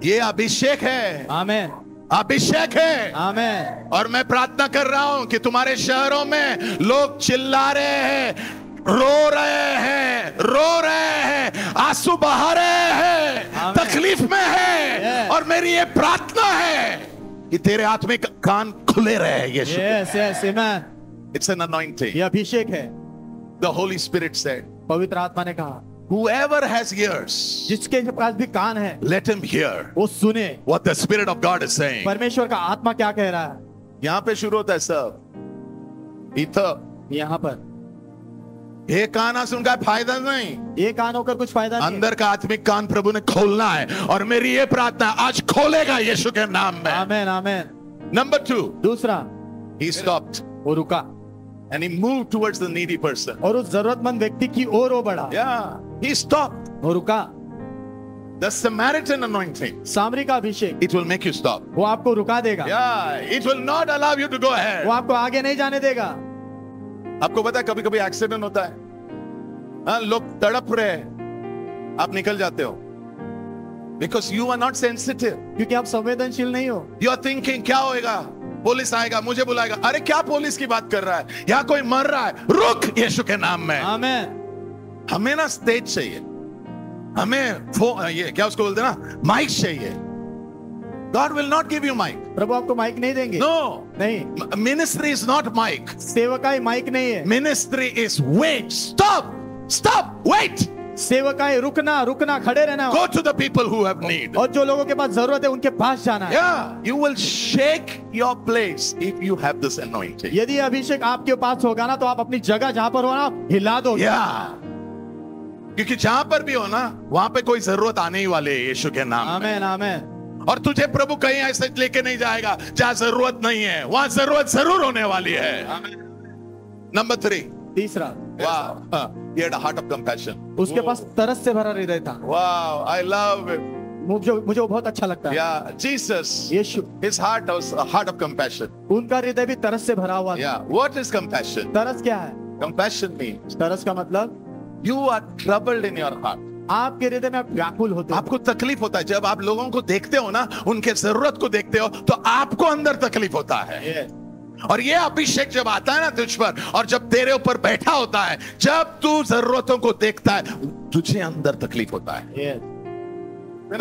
ये अभिषेक है, आमेन अभिषेक है। आमेन। और मैं प्रार्थना कर रहा हूं कि तुम्हारे शहरों में लोग चिल्ला रहे हैं, रो रहे हैं, आंसू बहा रहे हैं, तकलीफ में है, और मेरी ये प्रार्थना है कि तेरे आत्मिक कान खुले रहे यीशु। Yes yes amen. It's an anointing. ये अभिषेक है। The Holy Spirit said, पवित्र आत्मा ने कहा, whoever has ears, जिसके पास भी कान है let him hear वो सुने what the Spirit of God is saying. परमेश्वर का आत्मा क्या कह रहा है। यहां पे शुरू होता है सब, इधर यहाँ पर ये कान सुनकर फायदा नहीं, ये कान होकर कुछ फायदा नहीं। अंदर का आत्मिक कान प्रभु ने खोलना है, और मेरी ये प्रार्थना आज खोलेगा यीशु के नाम में। आमेन आमेन। Number 2, दूसरा, he stopped वो रुका and he moved towards the needy person. और उस जरूरतमंद व्यक्ति की ओर वो बढ़ा। Yeah, he stopped. वो रुका। The Samaritan anointing, सामरी का अभिषेक it will make you stop. वो आपको रुका देगा। Yeah, it will not allow you to go ahead. वो आपको आगे नहीं जाने देगा। आपको पता है कभी कभी एक्सीडेंट होता है, हाँ, लोग तड़प रहे हैं, आप निकल जाते हो, because you are not sensitive. क्योंकि आप संवेदनशील नहीं हो। You are thinking क्या होएगा, पुलिस आएगा मुझे बुलाएगा। अरे क्या पुलिस की बात कर रहा है, यहाँ कोई मर रहा है, रुक यीशु के नाम में। आमेन। हमें ना स्टेज चाहिए, हमें ये क्या उसको बोलते ना, माइक चाहिए। God will not give you mic. प्रभु आपको माइक नहीं देंगे। No, नहीं, ministry is not mic. सेवकाई माइक नहीं है। Ministry is wait, stop, wait. सेवकाई रुकना, रुकना, खड़े रहना। Go to the people who have need. और जो लोगों के पास जरूरत है उनके पास जाना है। Yeah, you will shake your place if you have this anointing. यदि अभिषेक आपके पास होगा ना, तो आप अपनी जगह जहां पर हो ना हिला दो। Yeah, क्योंकि जहां पर भी हो ना, वहां पे कोई जरूरत आने ही वाले है यीशु के नाम में। आमेन आमेन। और तुझे प्रभु कहीं ऐसे लेके नहीं जाएगा जहां जरूरत नहीं है, वहां जरूरत जरूर होने वाली है। Number 3, तीसरा, wow, he had a heart of compassion. उसके पास तरस से भरा हृदय था। Wow, I love it. मुझे वो बहुत अच्छा लगता है। Yeah, Jesus, Yeshu, his heart was a heart of compassion. उनका हृदय भी तरस से भरा हुआ था। Yeah, what is compassion? तरस क्या है? Compassion means तरस का मतलब you are troubled in your heart. आपके हृदय में आप व्याकुल होते हो। आपको तकलीफ होता है जब आप लोगों को देखते हो ना, उनके जरूरत को देखते हो, तो आपको अंदर तकलीफ होता है। और ये अभिषेक जब आता है ना तुझ पर, और जब तेरे ऊपर बैठा होता है, जब तू जरूरतों को देखता है, तुझे अंदर तकलीफ होता है।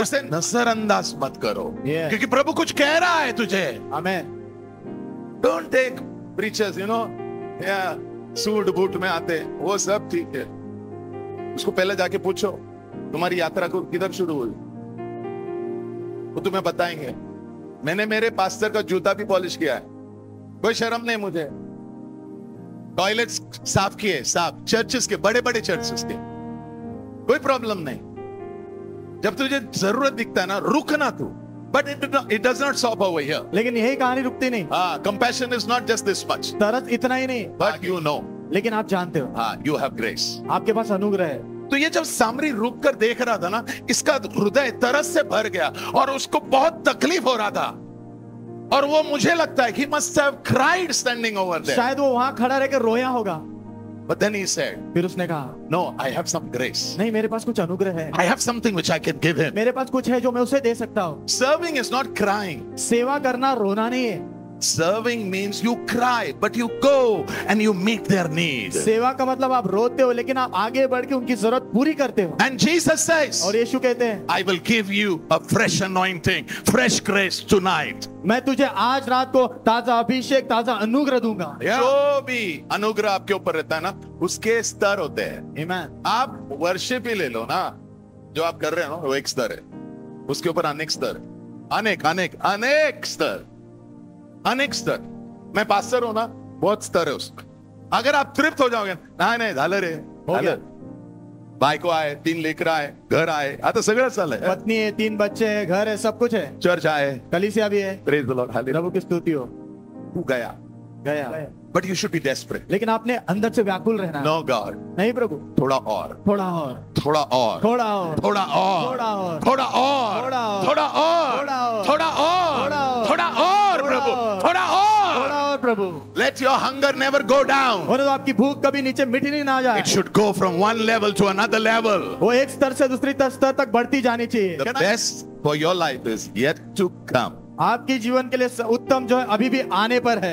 उसे नजरअंदाज मत करो, क्योंकि प्रभु कुछ कह रहा है तुझे। Amen. Don't take preachers, suit boot में आते, वो सब ठीक है। उसको पहले जाके पूछो तुम्हारी यात्रा को किधर शुरू हुई, वो तुम्हें बताएंगे। मैंने मेरे पास्टर का जूता भी पॉलिश किया है, कोई शर्म नहीं मुझे। टॉयलेट्स साफ किए, साफ, चर्चेस के, बड़े बड़े चर्चेस के, कोई प्रॉब्लम नहीं। जब तुझे जरूरत दिखता है ना, रुकना तू, but it does not stop over here. लेकिन यही कहानी रुकती नहीं। Compassion is not just this much, तरस इतना ही नहीं, बट यू नो, लेकिन आप जानते हो, यू हैव ग्रेस, आपके पास अनुग्रह है। तो ये जब सामरी रुक कर देख रहा था ना, इसका हृदय तरस से भर गया और उसको बहुत तकलीफ हो रहा था। और वो मुझे लगता है he must have cried standing over there. शायद वो वहां खड़ा रहकर रोया होगा। But then he said, फिर उसने कहा, no, I have some grace. नहीं, मेरे पास कुछ अनुग्रह है, I have something which I can give him. मेरे पास कुछ है जो मैं उसे दे सकता हूँ। Serving is not crying. सेवा करना रोना नहीं है। Serving means you cry, but you go and you meet their need. सेवा का मतलब आप रोते हो लेकिन आप आगे बढ़ के उनकी जरूरत पूरी करते हो। And Jesus says, और यीशु कहते हैं, I will give you a fresh anointing, fresh grace tonight. मैं तुझे आज रात को ताजा अभिषेक, ताजा अनुग्रह दूंगा। जो भी अनुग्रह आपके ऊपर रहता है ना, उसके स्तर होते हैं। आमीन। आप वर्शिप ही ले लो ना, जो आप कर रहे हो ना, वो एक स्तर है, उसके ऊपर अनेक स्तर, अनेक अनेक अनेक स्तर, अनेक स्तर। मैं पास्टर हूं ना, बहुत स्तर है उसमें। अगर आप तृप्त हो जाओगे, नहीं झालं रे, हो गया। बायको आहे, 3 लेकरं आहे, घर आहे, आता सगळंच चाललंय, पत्नी है, 3 बच्चे हैं, घर है, सब कुछ है, चर्च आहे, कलीसिया भी है। Praise the Lord, hallelujah. प्रभु की स्तुति हो। तू गया, but you should be desperate. लेकिन आपने अंदर से व्याकुल रहना। नो गॉड, नहीं प्रभु, थोड़ा और, थोड़ा और, थोड़ा और, थोड़ा और, थोड़ा और, थोड़ा और, थोड़ा और, थोड़ा और, थोड़ा और, थोड़ा और, थोड़ा और, थोड़ा और, थोड़ा और प्रभु, थोड़ा थोड़ा और। और प्रभु। Let your hunger never go down. और तो आपकी भूख कभी नीचे मिटी नहीं ना जाए। It should go from one level to another level. वो एक स्तर से दूसरी स्तर तक बढ़ती जानी चाहिए। The best for your life is yet to come. आपके जीवन के लिए उत्तम जो है अभी भी आने पर है।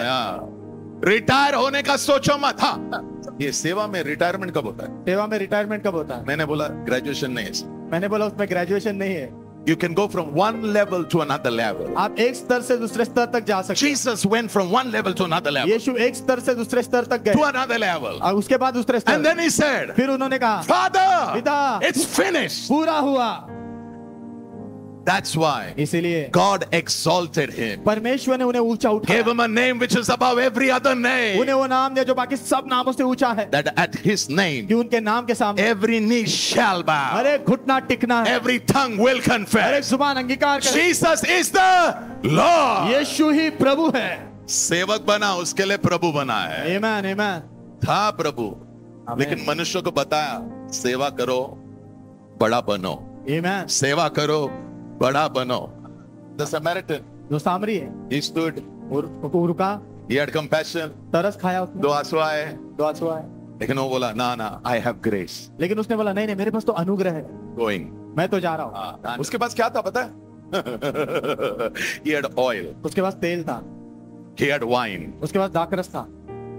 रिटायर होने का सोचो मत। हाँ, ये सेवा में रिटायरमेंट कब होता है? सेवा में रिटायरमेंट कब होता है? मैंने बोला ग्रेजुएशन नहीं है, मैंने बोला उसमें ग्रेजुएशन नहीं है। You can go from one level to another level. आप एक स्तर से दूसरे स्तर तक जा सकते हैं। Jesus went from one level to another level. यीशु एक स्तर से दूसरे स्तर तक गए। To another level. और उसके बाद दूसरे स्तर। And then he said, फिर उन्होंने कहा, Father, पिता, it's finished. पूरा हुआ। That's why इसीलिए God exalted him. परमेश्वर ने उन्हें ऊंचा Gave उठाया। him a name which is above every other name. उन्हें वो नाम दिया जो बाकी सब नामों से ऊंचा है। That at his name, कि उनके नाम के सामने every knee shall bow. हर एक घुटना टिकना है। Every tongue will हर एक confess. जुबान अंगीकार करे। Jesus is the Lord. यीशु ही प्रभु है। सेवक बना, उसके लिए प्रभु बना है। आमीन, आमीन। था प्रभु, लेकिन मनुष्य को बताया, सेवा करो, बड़ा बनो। आमीन। सेवा करो, बड़ा बनो। The Samaritan, जो सामरी है, he stood, वो रुका, he had compassion, तरस खाया उसने, 2 आंसू आए, 2 आंसू आए, लेकिन वो बोला ना ना, I have grace. लेकिन उसने बोला नहीं नहीं, मेरे पास तो अनुग्रह है, Going. मैं तो जा रहा हूँ। उसके पास क्या था पता है? He had oil, उसके पास तेल था, he had wine, उसके पास दाखरस था,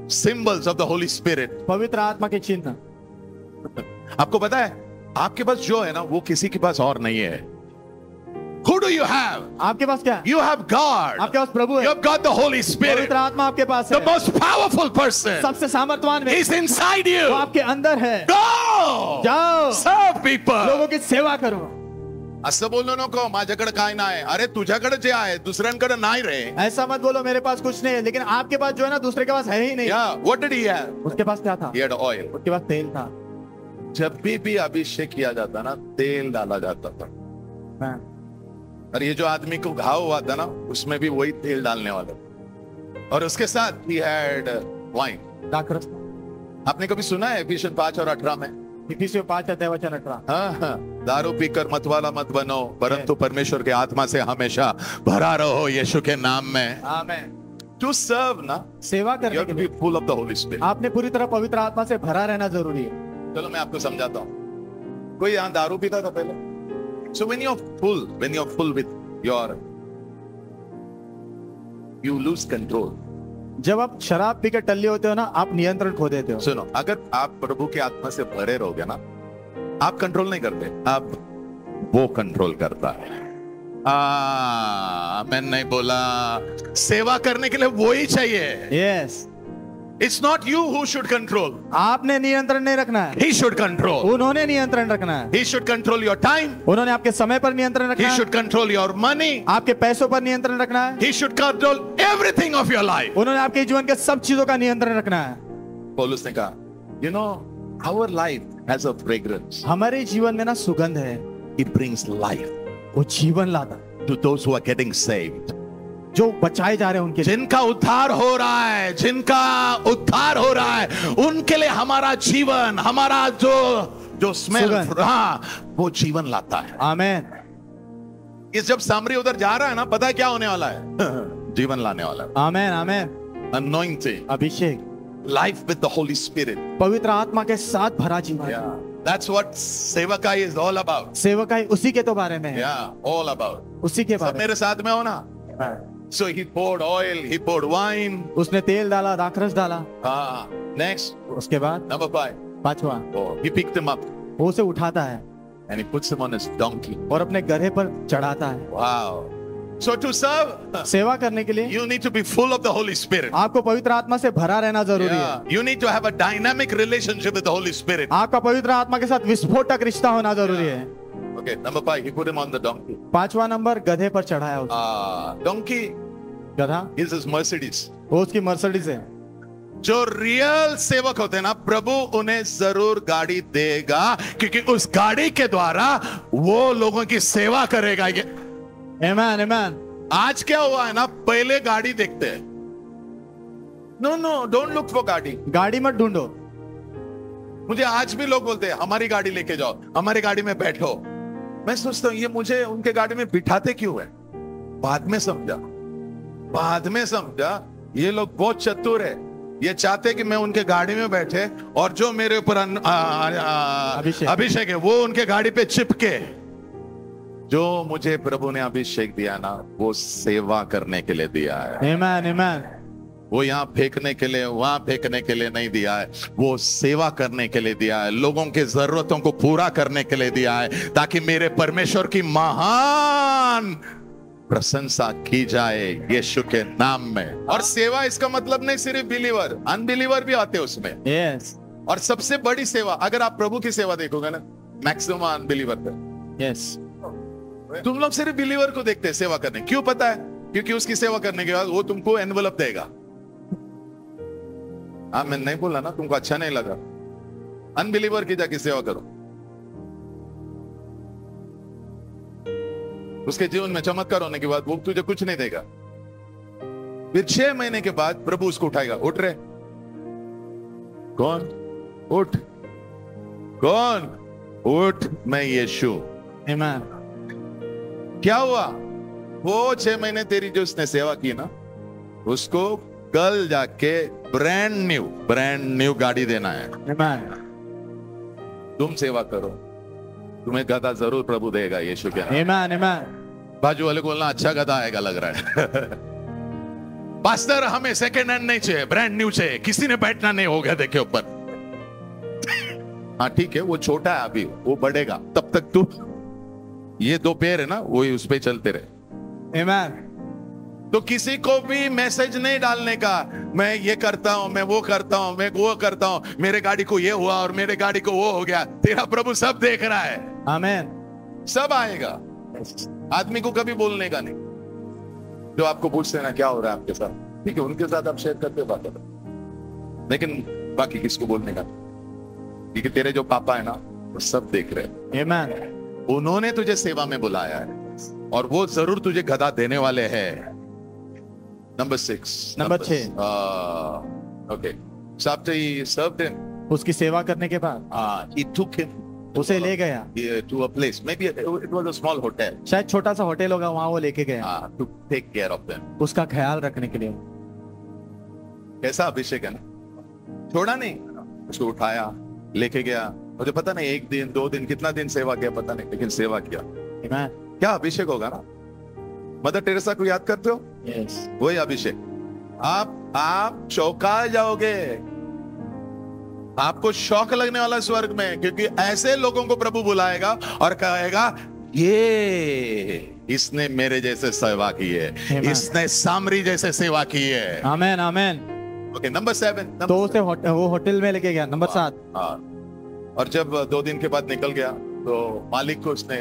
symbols of the Holy Spirit. पवित्र आत्मा के चिन्ह। आपको पता है, आपके पास जो है ना, वो किसी के पास और नहीं है। Who do you have? आपके पास क्या है? You have God. आपके पास प्रभु है। You have got the Holy Spirit. पवित्र आत्मा आपके पास है। The most powerful person. सबसे सामर्थ्यवान He's inside वो you. आपके अंदर है। Go. जाओ, Serve people. लोगों की सेवा करो। असं बोलू नको, माझ्याकडे काय नाही, अरे तुझ्याकडे जे आहे दुसऱ्यांकडे नाही रे. ऐसा मत बोलो मेरे पास कुछ नहीं है, लेकिन आपके पास जो है ना दूसरे के पास है ही नहीं। Yeah, what did he have? उसके पास क्या था? He had oil. उसके पास तेल था। जब भी अभिषेक किया जाता ना, तेल डाला जाता था। और ये जो आदमी को घाव हुआ था ना, उसमें भी वही तेल डालने वाला, और उसके साथ he had wine. दाखरस। आपने कभी सुना है इफिसियंस 5 और 18 में? इफिसियों 5 अध्याय वचन 18। हाँ, दारू पीकर मतवाला मत बनो, परंतु परमेश्वर के आत्मा से हमेशा भरा रहो यीशु के नाम में। आमीन। To serve ना, सेवा you करने have के to be लिए full of the Holy Spirit. आपने पूरी तरह पवित्र आत्मा से भरा रहना जरूरी है। चलो मैं आपको समझाता हूँ। कोई यहाँ दारू पीता था पहले? So when you're full with your, you lose control. जब आप शराब पी के टल्ले होते हो ना, आप नियंत्रण खो देते हो। सुनो, अगर आप प्रभु के आत्मा से भरे रहोगे ना, आप कंट्रोल नहीं करते, आप वो कंट्रोल करता है। मैं नहीं बोला, सेवा करने के लिए वो ही चाहिए। Yes, It's not you who should control. आपने नियंत्रण नहीं रखना है, He should control. उन्होंने नियंत्रण रखना है। He should control your time. उन्होंने आपके समय पर नियंत्रण He रखना है, should control your money. आपके पैसों पर नियंत्रण रखना है, He should control everything of your life. उन्होंने आपके जीवन के सब चीजों का नियंत्रण रखना है। पौलुस ने कहा, you know, our life has a fragrance. हमारे जीवन में ना सुगंध है, It brings life वो जीवन लाता है। to those who are getting saved. जो बचाए जा रहे हैं उनके लिए, जिनका उद्धार हो रहा है, उनके लिए हमारा जीवन, हमारा जो स्मेल, सुगंध। हाँ, वो जीवन लाता है। आमीन। इस जब सामरी उधर जा रहा है ना, पता है क्या होने वाला है? जीवन लाने वाला है। Amen amen. Anointing, Abhishek, life with the Holy Spirit. पवित्र आत्मा के साथ भरा जीवन। Yeah, that's what सेवकाई is all about. सेवकाई उसी के तो बारे में है। Yeah, all about. उसी के सब बारे मेरे साथ में हो ना? में। So he poured oil, he poured wine. उसने तेल डाला, दाखरस डाला। Next, उसके बाद number 5. पांचवा, He picked him up वो उसे उठाता है and he puts him on his donkey. और अपने गधे पर चढ़ाता है। Wow. So to serve, सेवा करने के लिए you need to be full of the Holy Spirit. आपको पवित्र आत्मा से भरा रहना जरूरी Yeah. है। You need to have a dynamic relationship with the Holy Spirit. आपका पवित्र आत्मा के साथ विस्फोटक रिश्ता होना जरूरी है। Okay, number 5, he put him on the donkey. पांचवा नंबर, गधे पर चढ़ाया उसे। Donkey गधा is his Mercedes. वो उसकी मर्सिडीज है। जो रियल सेवक होते हैं ना, प्रभु उन्हें जरूर गाड़ी देगा, क्योंकि उस गाड़ी के द्वारा वो लोगों की सेवा करेगा। ये आमेन आमेन। आज क्या हुआ है ना, पहले गाड़ी देखते हैं। No no, don't look for गाड़ी। गाड़ी मत ढूंढो। मुझे आज भी लोग बोलते हैं हमारी गाड़ी लेके जाओ, हमारी गाड़ी में बैठो। मैं सोचता हूं ये मुझे उनके गाड़ी में बिठाते क्यों है? बाद में समझा, बाद में समझा ये लोग बहुत चतुर है। ये चाहते कि मैं उनके गाड़ी में बैठे और जो मेरे ऊपर अभिषेक है वो उनके गाड़ी पे चिपके। जो मुझे प्रभु ने अभिषेक दिया ना, वो सेवा करने के लिए दिया है। आमेन आमेन। वो यहाँ फेंकने के लिए, वहां फेंकने के लिए नहीं दिया है, वो सेवा करने के लिए दिया है, लोगों की जरूरतों को पूरा करने के लिए दिया है, ताकि मेरे परमेश्वर की महान प्रशंसा की जाए यीशु के नाम में। और सेवा इसका मतलब नहीं सिर्फ बिलीवर, अनबिलीवर भी आते हैं उसमें। यस और सबसे बड़ी सेवा, अगर आप प्रभु की सेवा देखोगे ना, मैक्सिमम अनबिलीवर पे। यस। तुम लोग सिर्फ बिलीवर को देखते हैं सेवा करने, क्यों पता है? क्योंकि उसकी सेवा करने के बाद वो तुमको एनवेलप देगा। हाँ, मैं नहीं बोला ना, तुमको अच्छा नहीं लगा। अनबिलीवर की जाके सेवा करो, उसके जीवन में चमत्कार होने के बाद वो तुझे कुछ नहीं देगा। फिर 6 महीने के बाद प्रभु उसको उठाएगा। उठ रहे कौन? उठ। कौन? उठ, मैं यीशु। आमेन। क्या हुआ? वो 6 महीने तेरी जो उसने सेवा की ना, उसको कल जाके ब्रांड न्यू गाड़ी देना है। आमेन। तुम सेवा करो, तुम्हें गधा जरूर प्रभु देगा यीशु के नाम। आमेन आमेन। बाजू वाले को बोलना, अच्छा गधा आएगा लग रहा है। पास्टर, हमें सेकंड हैंड नहीं चाहिए, ब्रांड न्यू चाहिए, किसी ने बैठना नहीं होगा देखे ऊपर। हाँ ठीक है, वो छोटा है अभी, वो बढ़ेगा, तब तक तू ये 2 पैर है ना, वही उस पे चलते रहे। आमेन। तो किसी को भी मैसेज नहीं डालने का, मैं ये करता हूं, मैं वो करता हूं, मैं वो करता हूं, मेरे गाड़ी को ये हुआ और मेरे गाड़ी को वो हो गया। तेरा प्रभु सब देख रहा है। आमेन। सब आएगा। आदमी को कभी बोलने का नहीं। जो आपको पूछते हैं ना क्या हो रहा है आपके साथ, ठीक है, उनके साथ आप शेयर करते बात करो, लेकिन बाकी किसको बोलने का? क्योंकि तेरे जो पापा है ना, वो सब देख रहे हैं। आमेन। उन्होंने तुझे सेवा में बुलाया है और वो जरूर तुझे गधा देने वाले हैं। Number 6। Okay. So after he served him, उसकी सेवा करने के बाद he took him उसे ले गया to a place. Maybe it was a small hotel. शायद छोटा सा होटल होगा, वहां वो लेके गया To take care of them. उसका ख्याल रखने के लिए। कैसा अभिषेक है ना, छोड़ा नहीं, उसको उठाया, लेके गया। मुझे पता नहीं 1 दिन 2 दिन कितना दिन सेवा किया पता नहीं, लेकिन सेवा किया। आमेन। क्या अभिषेक होगा ना। मदर टेरेसा को याद करते हो? यस। वही अभिषेक। आप चौंका जाओगे, आपको शौक लगने वाला स्वर्ग में, क्योंकि ऐसे लोगों को प्रभु बुलाएगा और कहेगा, ये इसने मेरे जैसे सेवा की है, इसने सामरी जैसे सेवा की है। Amen amen. Okay, number 7। तो उसे वो होटल में लेके गया। नंबर 7। और जब 2 दिन के बाद निकल गया तो मालिक को उसने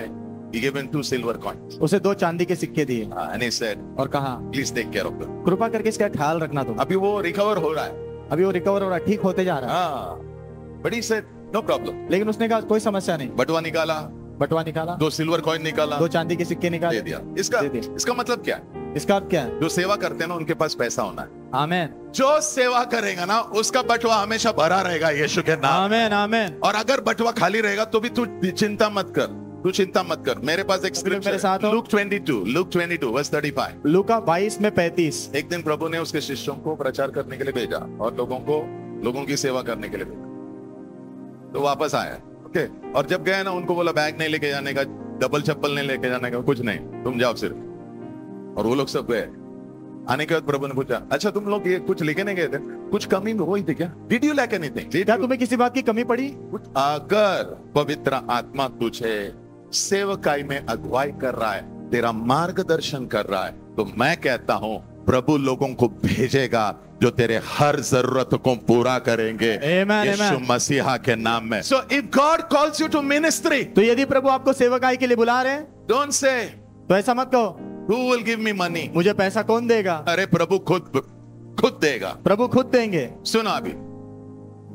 he gave him 2 silver coins. उसे 2 चांदी के सिक्के दिए And he said, और कहा, please take care of them. कृपा करके इसका ख्याल रखना तुम। अभी वो रिकवर हो रहा है, अभी वो रिकवर हो रहा है, ठीक होते जा रहा है। But he said, no problem. लेकिन उसने कहा कोई समस्या नहीं। बटुआ निकाला, बटुआ निकाला, 2 सिल्वर कॉइन निकाला, 2 चांदी के सिक्के दे निकाले, दिया। दे दिया। इसका मतलब क्या है? इसका अर्थ क्या है? जो सेवा करते हैं ना, उनके पास पैसा होना है। आमेन। जो सेवा करेगा ना, उसका बटुआ हमेशा भरा रहेगा यीशु के नाम। आमेन आमेन। और अगर बटुआ खाली रहेगा तो भी तू चिंता मत कर, तू चिंता मत कर, मेरे पास एक मेरे साथ स्क्रिप्चर हो। Luke 22 verse 35। लूका 22 में 35। एक दिन प्रभु ने उसके शिष्यों को प्रचार करने के लिए भेजा और लोगों की सेवा करने के लिए भेजा। तो वापस आया, ओके, और जब गए ना, उनको बोला बैग नहीं लेके जाने का, डबल चप्पल नहीं लेके जाने का, कुछ नहीं, तुम जाओ सिर्फ। और वो लोग सब गए। आने के बाद प्रभु ने पूछा, अच्छा तुम लोग ये कुछ लेके नहीं गए थे, कुछ कमी में हुई थी क्या? Did you lack anything? क्या तुम्हें किसी बात की कमी पड़ी? अगर पवित्र आत्मा तुझे सेवकाई में अगुवाई कर रहा है, तेरा मार्गदर्शन कर रहा है, तो मैं कहता हूं प्रभु लोगों को भेजेगा जो तेरे हर जरूरत को पूरा करेंगे, Amen, यीशु amen. मसीहा के नाम में। So if God calls you to ministry, तो यदि प्रभु आपको सेवकाई के लिए बुला रहे हैं, डोंट से तो ऐसा मत कहो, who will give me money, मुझे पैसा कौन देगा? अरे प्रभु खुद देगा। प्रभु खुद देंगे। सुनो, अभी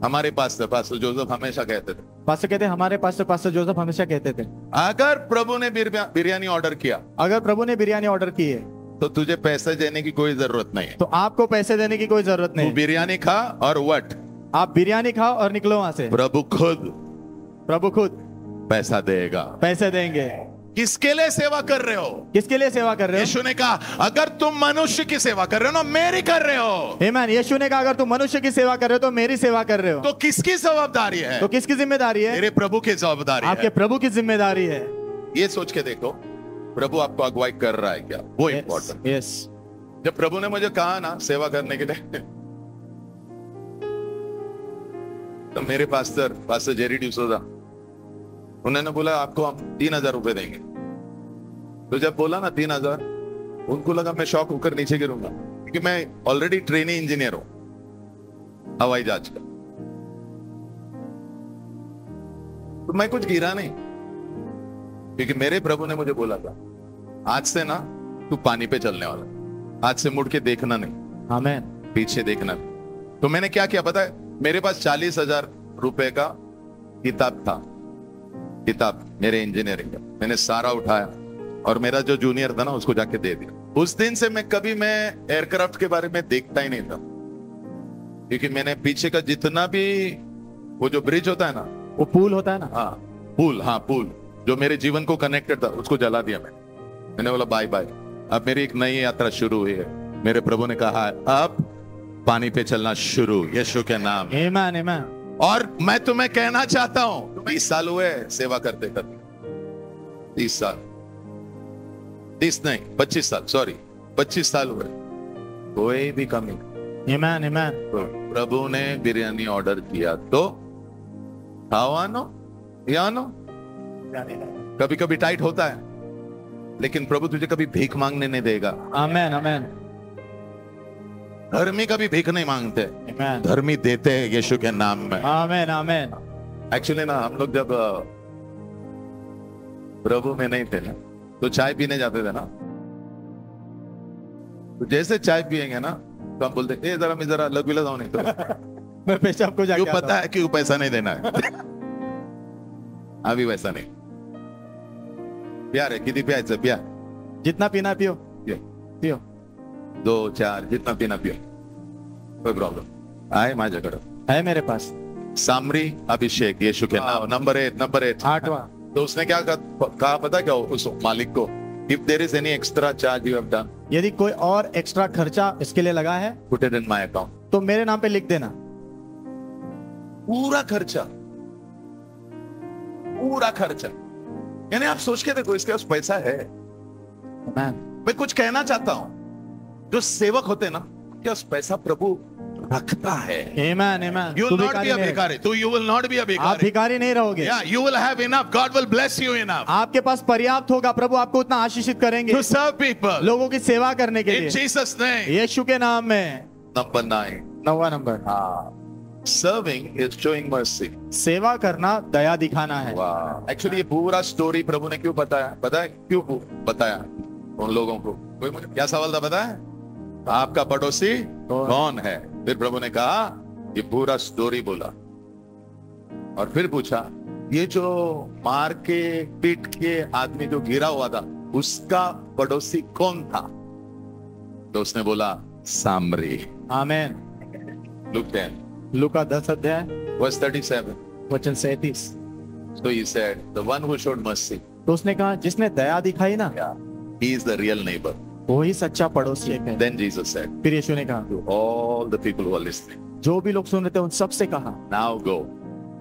हमारे पास्टर जोसेफ हमेशा कहते थे, पास्टर कहते हैं, हमारे पास्टर जोसेफ हमेशा कहते थे, अगर प्रभु ने बिरयानी ऑर्डर किया, अगर प्रभु ने बिरयानी ऑर्डर की है, तो तुझे पैसे देने की कोई जरूरत नहीं है। तो आपको पैसे देने की कोई जरूरत तू नहीं। बिरयानी खा और वट, आप बिरयानी खाओ और निकलो वहां से। प्रभु खुद पैसा देगा। पैसे देंगे। किसके लिए सेवा कर रहे हो? किसके लिए सेवा कर रहे हो? यीशु ने कहा, अगर तुम मनुष्य की सेवा कर रहे हो ना, मेरी कर रहे हो। आमीन। यीशु ने कहा, अगर तुम मनुष्य की सेवा कर रहे हो तो मेरी सेवा कर रहे हो। तो किसकी जवाबदारी है? तो किसकी जिम्मेदारी है? मेरे प्रभु की जवाबदारी आपके है। प्रभु की जिम्मेदारी है। ये सोच के देखो, प्रभु आपको अगुवाई कर रहा है क्या, वो इम्पोर्टेंट। यस। जब प्रभु ने मुझे कहा ना सेवा करने के लिए, तो मेरे पास्टर जेरी डिसूजा, उन्होंने बोला आपको हम 3000 रुपए देंगे। तो जब बोला ना 3000, उनको लगा मैं शॉक होकर नीचे गिरूंगा, क्योंकि मैं ऑलरेडी ट्रेनिंग इंजीनियर हूं हवाई जहाज का। तो मैं कुछ गिरा नहीं, क्योंकि मेरे प्रभु ने मुझे बोला था, आज से ना तू पानी पे चलने वाला, आज से मुड़ के देखना नहीं, आमीन। पीछे देखना नहीं। तो मैंने क्या किया पता है? मेरे पास 40,000 रुपए का किताब मेरे इंजीनियरिंग का, मैंने सारा उठाया और मेरा जो जूनियर था ना उसको जाके दे दिया। उस दिन से मैं एयरक्राफ्ट के बारे में देखता ही नहीं था, क्योंकि मैंने पीछे का जितना भी वो जो ब्रिज होता है ना, वो पुल होता है ना, पुल जो मेरे जीवन को कनेक्टेड था, उसको जला दिया मैंने बोला बाय बाय, अब मेरी एक नई यात्रा शुरू हुई है। मेरे प्रभु ने कहा अब पानी पे चलना शुरू, यीशु के नाम। आमीन, आमीन। और मैं तुम्हें कहना चाहता हूं, 20 साल हुए सेवा करते करते, 30 साल, 30 नहीं 25 साल, सॉरी 25 साल हुए, कोई भी कमी। आमीन, आमीन। तो प्रभु ने बिरयानी ऑर्डर किया तो खाओ, आनो या नो। कभी कभी टाइट होता है, लेकिन प्रभु तुझे कभी भीख मांगने नहीं देगा। आमीन, आमीन। धर्मी कभी भीख नहीं मांगते, आमीन। धर्मी देते हैं यीशु के नाम में। आमीन, आमीन। एक्चुअली ना हम लोग जब प्रभु में नहीं थे ना, तो चाय पीने जाते थे ना, तो जैसे चाय पियेंगे ना तो हम बोलते ए जरा लगविला जाओ नहीं तो मैं पेशाब को जाके क्यों पता है क्यों पैसा नहीं देना है। अभी वैसा नहीं, प्यार है, किती प्यायचं प्या, जितना पीना पियो, पियो। 2 4 जितना पीना पियो, कोई प्रॉब्लम आहे माझ्याकडे, है मेरे पास। सामरी अभिषेक यीशु के नाम, नंबर 8। 8वां। तो उसने क्या कहा पता क्या उस मालिक को, if there is any extra charge you have done, यदि कोई और एक्स्ट्रा खर्चा इसके लिए लगा है put it in my account, तो मेरे नाम पे लिख देना। पूरा खर्चा। यानी आप सोच के देखो, इसके पास पैसा है। मैं कुछ कहना चाहता हूं, जो सेवक होते ना, क्या उस पैसा प्रभु रखता है। आमीन, आमीन। You will not be a भिखारी, तो you will not be a आप भिखारी। भिखारी नहीं रहोगे। Yeah, you will have enough. God will bless you enough आपके पास पर्याप्त होगा, प्रभु आपको उतना आशीषित करेंगे to serve people लोगों की सेवा करने के in लिए, Jesus' name. यीशु के नाम में। Number 9. 9वां number. Serving is showing mercy. सेवा करना दया दिखाना है। Wow. Actually ये पूरा स्टोरी प्रभु ने क्यों बताया? पता है क्यों बताया उन लोगों को? कोई मुझे क्या सवाल था पता है? आपका पड़ोसी कौन है? फिर प्रभु ने कहा, ये पूरा स्टोरी बोला, और फिर पूछा, ये जो मार के पीट के आदमी जो गिरा हुआ था, उसका पड़ोसी कौन था? तो उसने बोला सामरी। आमीन। Luke 10 लूका 10 अध्याय verse 37. वचन 37। So he said, the one who showed mercy. तो उसने कहा जिसने दया दिखाई ना, he is the real neighbor. वो ही सच्चा पड़ोसी है। Then Jesus said फिर यीशु ने कहा to all the people who are listening, जो भी लोग सुन रहे थे उन सब से कहा now go.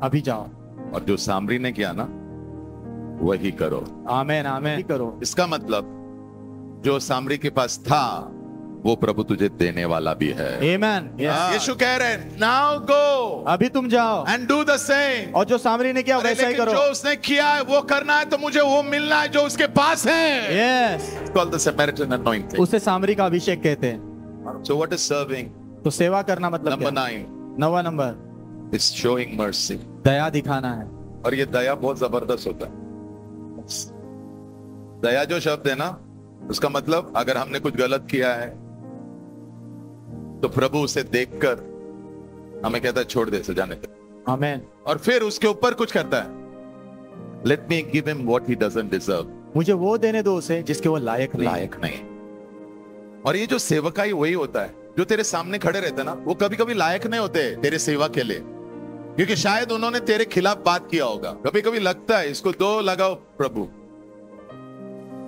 अभी जाओ और जो सामरी ने किया ना वही करो। आमेन आमेन करो। इसका मतलब जो सामरी के पास था वो प्रभु तुझे देने वाला भी है। आमेन। यीशु कह रहे हैं नाउ गो अभी तुम जाओ एंड डू द सेम। और जो सामरी ने किया वैसा ही करो। जो उसने किया है वो करना है तो मुझे वो मिलना है जो उसके पास है। Yes, called the Samaritan anointing. उसे सामरी का अभिषेक कहते हैं। So what is serving? तो सेवा करना मतलब नंबर क्या? 9 9वां नंबर इज शोइंग मर्सी। दया दिखाना है। और ये दया बहुत जबरदस्त होता है। दया जो शब्द है ना, उसका मतलब अगर हमने कुछ गलत किया है तो प्रभु उसे देखकर हमें कहता है छोड़ दे, सजा नहीं दे। आमेन। और फिर उसके ऊपर कुछ करता है, let me give him what he doesn't deserve. मुझे वो देने दो उसे जिसके वो लायक नहीं। और ये जो सेवकाई वही होता है, जो तेरे सामने खड़े रहते हैं ना, वो कभी कभी लायक नहीं होते तेरे सेवा के लिए, क्योंकि शायद उन्होंने तेरे खिलाफ बात किया होगा। कभी कभी लगता है इसको दो लगाओ प्रभु,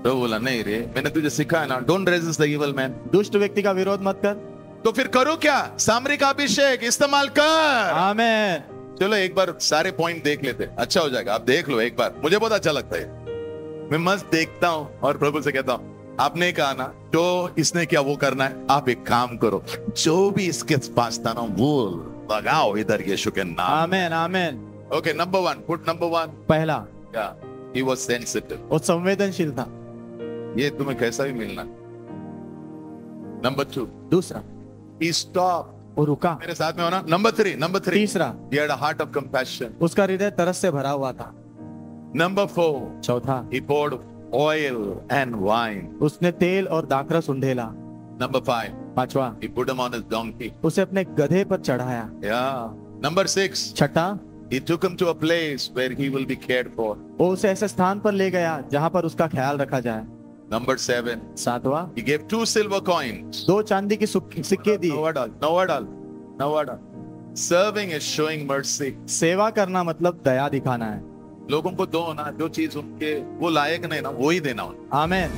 तो बोला नहीं रे, मैंने तुझे सिखाया ना, don't resist the evil man. दुष्ट व्यक्ति का विरोध मत कर। तो फिर करो क्या? सामरी का अभिषेक इस्तेमाल कर। आमेन। चलो एक बार सारे पॉइंट देख लेते, अच्छा हो जाएगा। आप देख लो एक बार, मुझे बहुत अच्छा लगता है। मैं मस्त देखता हूं और प्रभु से कहता हूं आपने कहा ना जो इसने क्या वो करना है, आप एक काम करो, जो भी इसके पास था ना वो लगाओ इधर यीशु के नाम। Amen amen. Okay, number 1, put number 1। पहला, he was sensitive। वो संवेदनशील था। ये तुम्हें कैसा भी मिलना। नंबर 2, दूसरा, he stopped। वो रुका। मेरे साथ में होना। नंबर 3, तीसरा, he had a heart of compassion। उसका हृदय तरस से भरा हुआ था। नंबर 4, चौथा, he poured oil and wine। उसने तेल और दाखरस उंडेला। नंबर 5, पांचवा, he put him on his donkey। उसे अपने गधे पर चढ़ाया। नंबर 6, छठा, he took him to a place where he will be cared for। वो उसे ऐसे स्थान पर ले गया जहां पर उसका ख्याल रखा जाए। नंबर 7, सातवां, he gave 2 silver coins। 2 चांदी की सिक्के दिए। नवाडाल। Serving is showing mercy। सेवा करना मतलब दया दिखाना है। लोगों को दो ना, जो चीज उनके वो लायक नहीं ना, वो ही देना। आमेन।